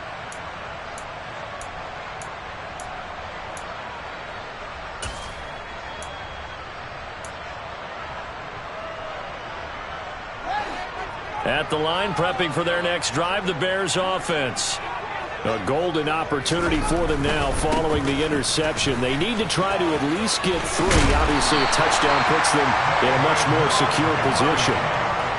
At the line, prepping for their next drive, the Bears offense. A golden opportunity for them now following the interception. They need to try to at least get 3. Obviously, a touchdown puts them in a much more secure position.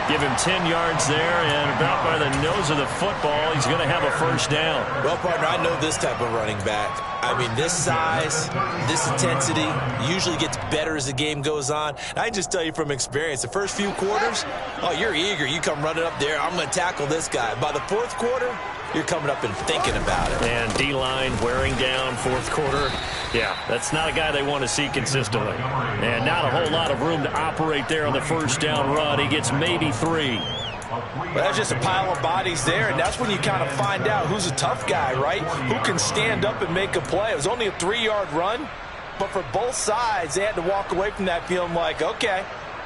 Give him 10 yards there, and about by the nose of the football, he's going to have a first down. Well, partner, I know this type of running back. I mean, this size, this intensity usually gets better as the game goes on. I can just tell you from experience, the first few quarters, oh, you're eager. You come running up there, I'm going to tackle this guy. By the fourth quarter, you're coming up and thinking about it. And D-line wearing down fourth quarter. Yeah, that's not a guy they want to see consistently. And not a whole lot of room to operate there on the first down run. He gets maybe 3. Well, that's just a pile of bodies there, and that's when you kind of find out who's a tough guy, right? Who can stand up and make a play. It was only a 3-yard run, but for both sides, they had to walk away from that feeling like, okay,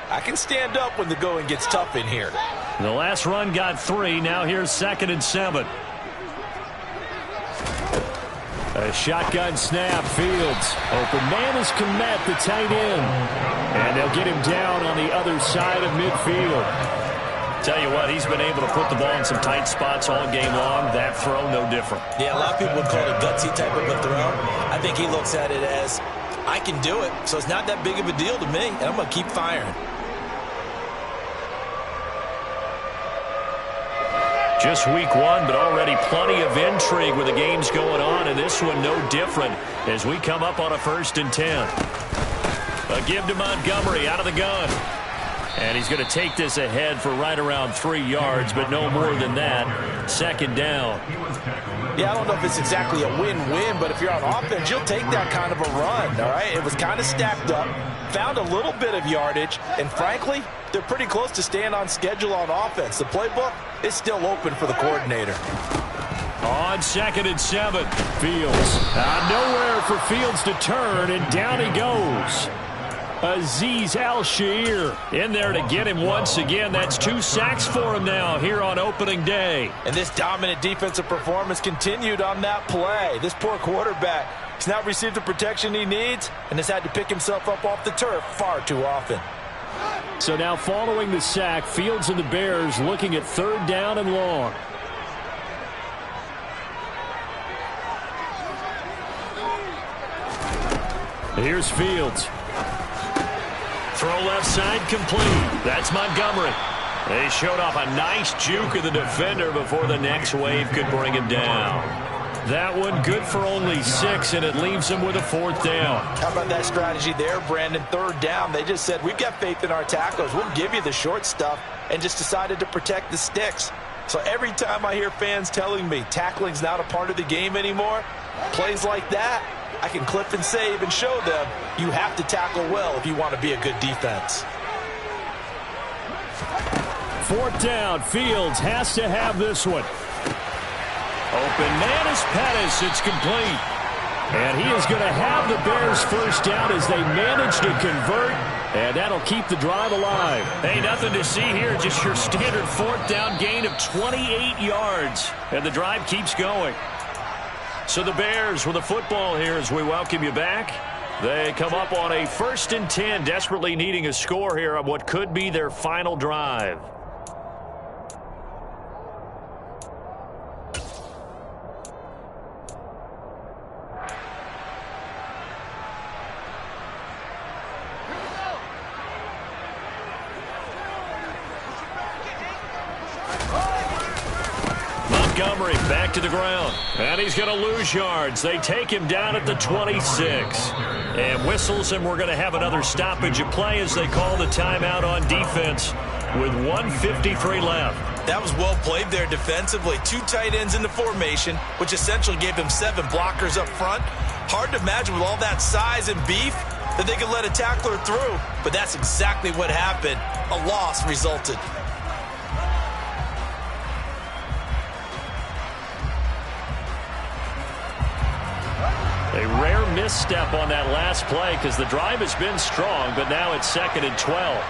I can stand up when the going gets tough in here. The last run got 3. Now here's 2nd and 7. A shotgun snap, Fields. Open man is Kmet, the tight end. And they'll get him down on the other side of midfield. Tell you what, he's been able to put the ball in some tight spots all game long. That throw, no different. Yeah, a lot of people would call it a gutsy type of a throw. I think he looks at it as, I can do it, so it's not that big of a deal to me, and I'm going to keep firing. Just week 1, but already plenty of intrigue with the games going on, and this one no different as we come up on a 1st and 10. A give to Montgomery out of the gun. And he's going to take this ahead for right around 3 yards, but no more than that. 2nd down. Yeah, I don't know if it's exactly a win-win, but if you're on offense, you'll take that kind of a run, all right? It was kind of stacked up, found a little bit of yardage, and frankly, they're pretty close to staying on schedule on offense. The playbook is still open for the coordinator. On 2nd and 7, Fields. Nowhere for Fields to turn, and down he goes. Azeez Al-Shaair in there to get him once again. That's 2 sacks for him now here on opening day. And this dominant defensive performance continued on that play. This poor quarterback has not received the protection he needs and has had to pick himself up off the turf far too often. So now following the sack, Fields and the Bears looking at 3rd down and long. Here's Fields. Throw left side complete. That's Montgomery. They showed off a nice juke of the defender before the next wave could bring him down. That one good for only 6, and it leaves them with a 4th down. How about that strategy there, Brandon? 3rd down. They just said, we've got faith in our tackles. We'll give you the short stuff, and just decided to protect the sticks. So every time I hear fans telling me tackling's not a part of the game anymore, plays like that, I can clip and save and show them you have to tackle well if you want to be a good defense. 4th down. Fields has to have this one. Open man is Pettis. It's complete. And he is going to have the Bears' 1st down as they manage to convert. And that'll keep the drive alive. Hey, nothing to see here. Just your standard 4th down gain of 28 yards. And the drive keeps going. So the Bears with the football here as we welcome you back. They come up on a 1st and 10, desperately needing a score here on what could be their final drive. Montgomery back to the ground, and he's going to lose yards. They take him down at the 26. And whistles, and we're going to have another stoppage of play as they call the timeout on defense with 1:53 left. That was well played there defensively. 2 tight ends in the formation, which essentially gave them 7 blockers up front. Hard to imagine with all that size and beef that they could let a tackler through. But that's exactly what happened. A loss resulted. A rare misstep on that last play because the drive has been strong, but now it's 2nd and 12.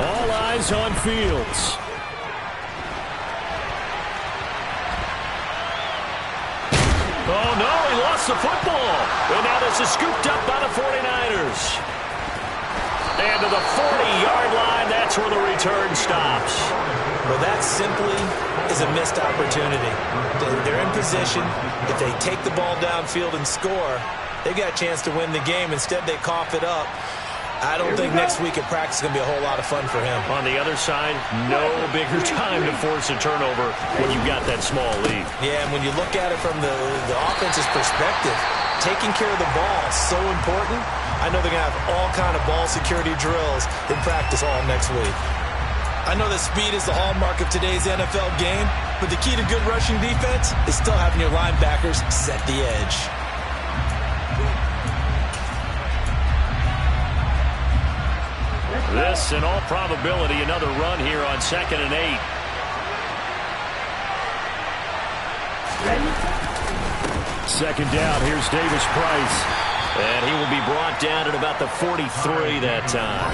All eyes on Fields. Oh, no, he lost the football. And now this is scooped up by the 49ers. And to the 40-yard line, that's where the return stops. Well, that simply is a missed opportunity. They're in position. If they take the ball downfield and score, they got a chance to win the game. Instead, they cough it up. I don't think next week at practice is going to be a whole lot of fun for him. On the other side, no bigger time to force a turnover when you've got that small lead. Yeah, and when you look at it from the offense's perspective, taking care of the ball is so important. I know they're going to have all kind of ball security drills in practice all next week. I know that speed is the hallmark of today's NFL game, but the key to good rushing defense is still having your linebackers set the edge. This, in all probability, another run here on 2nd and 8. Second down, here's Davis Price. And he will be brought down at about the 43 that time.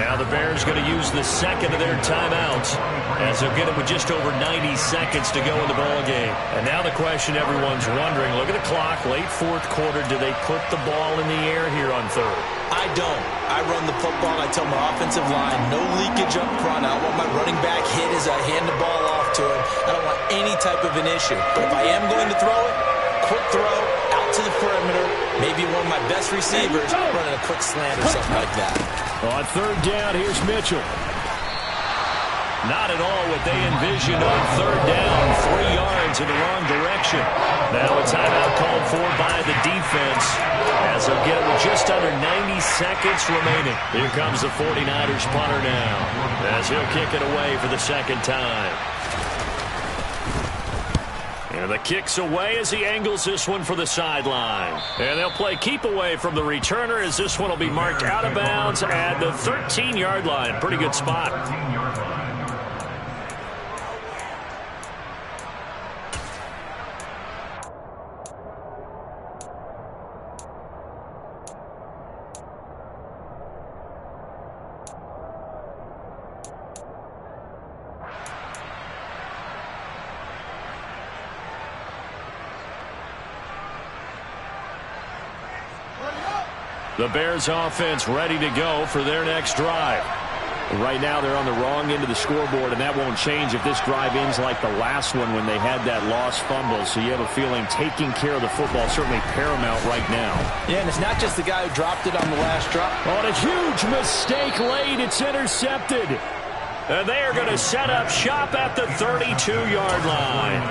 Now the Bears going to use the second of their timeouts as they'll get it with just over 90 seconds to go in the ball game. And now the question everyone's wondering, look at the clock, late 4th quarter, do they put the ball in the air here on 3rd? I don't. I run the football, and I tell my offensive line, no leakage up front. I don't want my running back hit as I hand the ball off to him. I don't want any type of an issue. But if I am going to throw it, quick throw, out to the perimeter, maybe one of my best receivers running a quick slant or something like that. On 3rd down, here's Mitchell. Not at all what they envisioned on 3rd down, 3 yards in the wrong direction. Now a timeout called for by the defense as they'll get it with just under 90 seconds remaining. Here comes the 49ers punter now as he'll kick it away for the 2nd time. And the kick's away as he angles this one for the sideline. And they'll play keep away from the returner as this one will be marked out of bounds at the 13-yard line. Pretty good spot. The Bears offense ready to go for their next drive. Right now they're on the wrong end of the scoreboard, and that won't change if this drive ends like the last one when they had that lost fumble. So you have a feeling taking care of the football certainly paramount right now. Yeah, and it's not just the guy who dropped it on the last drop. On a huge mistake late, it's intercepted. And they are going to set up shop at the 32-yard line.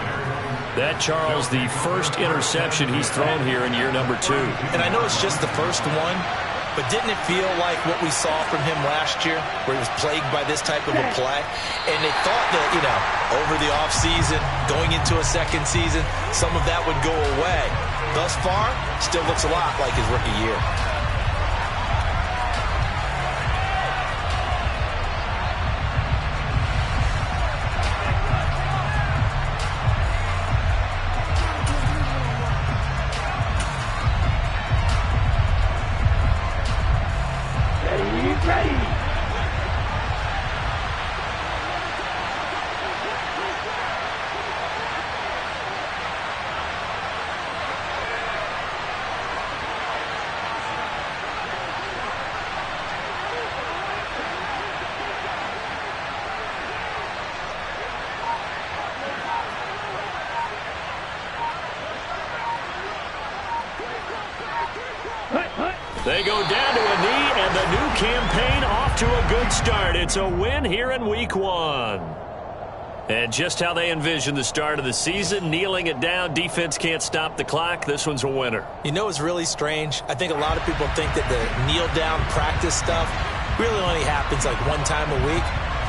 That, Charles, the first interception he's thrown here in year number 2. And I know it's just the first one, but didn't it feel like what we saw from him last year, where he was plagued by this type of a play? And they thought that, over the offseason, going into a second season, some of that would go away. Thus far, still looks a lot like his rookie year. They go down to a knee, and the new campaign off to a good start. It's a win here in Week 1. And just how they envisioned the start of the season, kneeling it down, defense can't stop the clock. This one's a winner. You know what's really strange? I think a lot of people think that the kneel-down practice stuff really only happens like one time a week.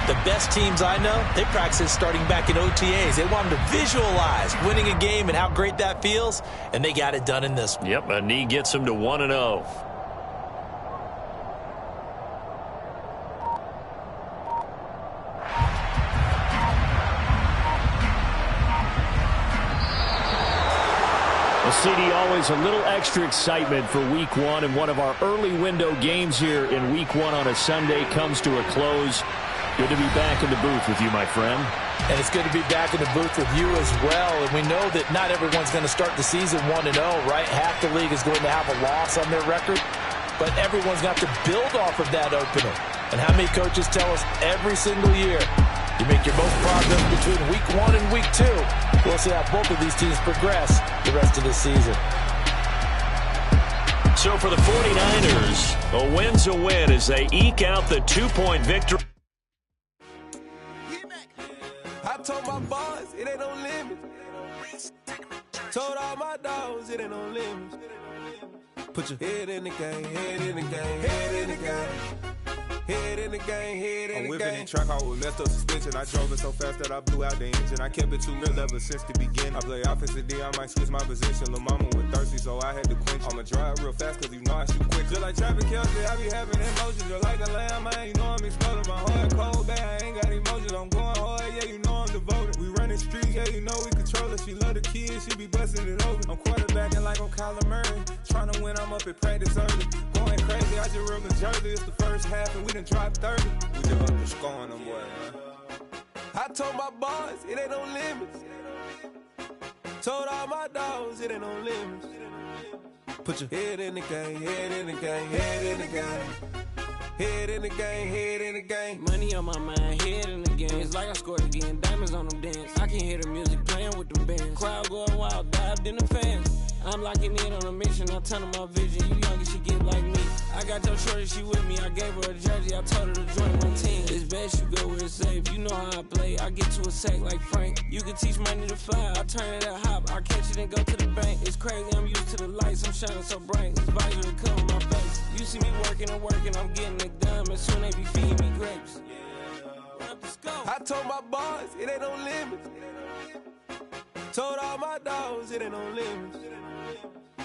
The best teams I know, they practice starting back in OTAs. They want them to visualize winning a game and how great that feels, and they got it done in this one. Yep, a knee gets them to 1-0. Well, CD, always a little extra excitement for Week 1, and one of our early window games here in Week 1 on a Sunday comes to a close. Good to be back in the booth with you, my friend. And it's good to be back in the booth with you as well. And we know that not everyone's going to start the season 1-0, right? Half the league is going to have a loss on their record. But everyone's going to have to build off of that opener. And how many coaches tell us every single year, you make your most progress between Week 1 and Week 2. We'll see how both of these teams progress the rest of the season. So for the 49ers, a win's a win as they eke out the 2-point victory. I told my boss, it ain't no limit. Told all my dogs, it ain't no limit. Put your head in the game, head in the game, head in the game. Head in the game, head in the game. I'm whipping in track, I was messed up suspension. I drove it so fast that I blew out the engine. I kept it too real ever since the beginning. I play offensive D, I might switch my position. Lil' mama was thirsty, so I had to quench. I'ma drive real fast, cause you know I shoot quick. Just like traffic Kelsey, I be having emotions. Just like a lamb, man, you know I'm exploding. My heart cold, bad, I ain't got emotions. I'm going hard, yeah, you know I'm devoted. We running streets, yeah, you know we control it. She love the kids, she be busting it open. I'm quarterbacking like I'm Kyler Murray. Trying to win, I'm up at practice early. Going crazy, I just rode the jersey. It's the first half, and we done dropped 30. We just up to scoring them, boy, man. I told my boys, it ain't no limits. Told all my dogs, it ain't no limits. Put your head in the game, head in the game, head in the game. Head in the game, head in the game. Money on my mind, head in the game. It's like I scored again, diamonds on them dance. I can hear the music playing with them bands. Crowd going wild, dived in the fans. I'm locking in on a mission, I tell her my vision. You young and she get like me. I got your shorty, she with me. I gave her a jersey, I told her to join my team. It's best you go where it's safe. You know how I play. I get to a sack like Frank. You can teach money to fly. I turn it at hop. I catch it and go to the bank. It's crazy, I'm used to the lights. I'm shining so bright. This visor to cover my face. You see me working and working. I'm getting it done. And soon they be feeding me grapes. Let's go. I told my boys, it ain't no limits. Told all my dogs, it ain't no limits.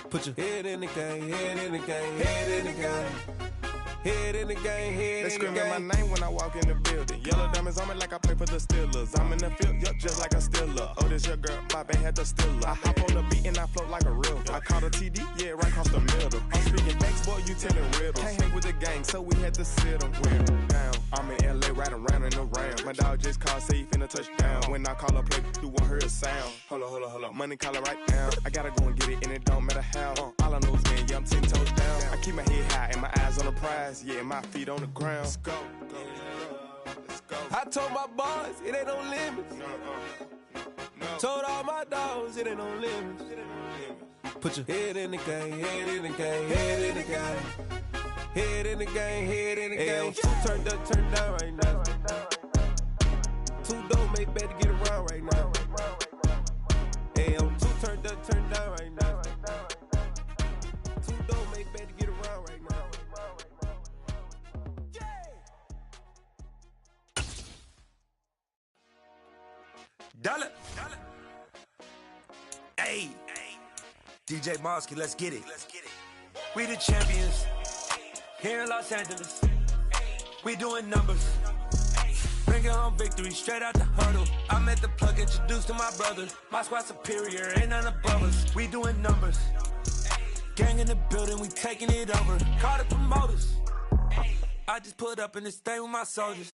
Put your head in the game, head in the game, head in the game. Head in the game, head in the game. They screaming my name when I walk in the building. Yellow diamonds on me like I play for the Steelers. I'm in the field, yup, just like a Steeler. Oh, this your girl, my band had the Steeler. I hop on the beat and I float like a river. I caught a TD, yeah, right across the middle. I'm speaking facts, boy, you telling riddles. Can't hang with the gang, so we had to sit them down. I'm in LA, riding round and around. My dog just called, say he finna touchdown. When I call a play, you won't hear a sound. Hold up. Money calling right now. I gotta go and get it, and it don't matter how. All I know is, man, yeah, I'm 10 toes down. I keep my head high and my eyes on the prize. Yeah, my feet on the ground. Let's go. I told my boys, it ain't no limits. No. Told all my dogs, it ain't no limits. Put your head in the game, head in the game, head in the game. Head in the game, head in the game. Two turned up, turned down right now. Two don't make better get around right now. Hey, I'm two turned up, turned down right now. Two don't make better get around right now. Dollar. Hey. DJ Mosky, let's get it. We the champions here in Los Angeles. We doing numbers. Bringing home victory straight out the huddle. I'm at the plug, introduced to my brothers. My squad superior, ain't none above us. We doing numbers. Gang in the building, we taking it over. Call the promoters. I just put up in this thing with my soldiers.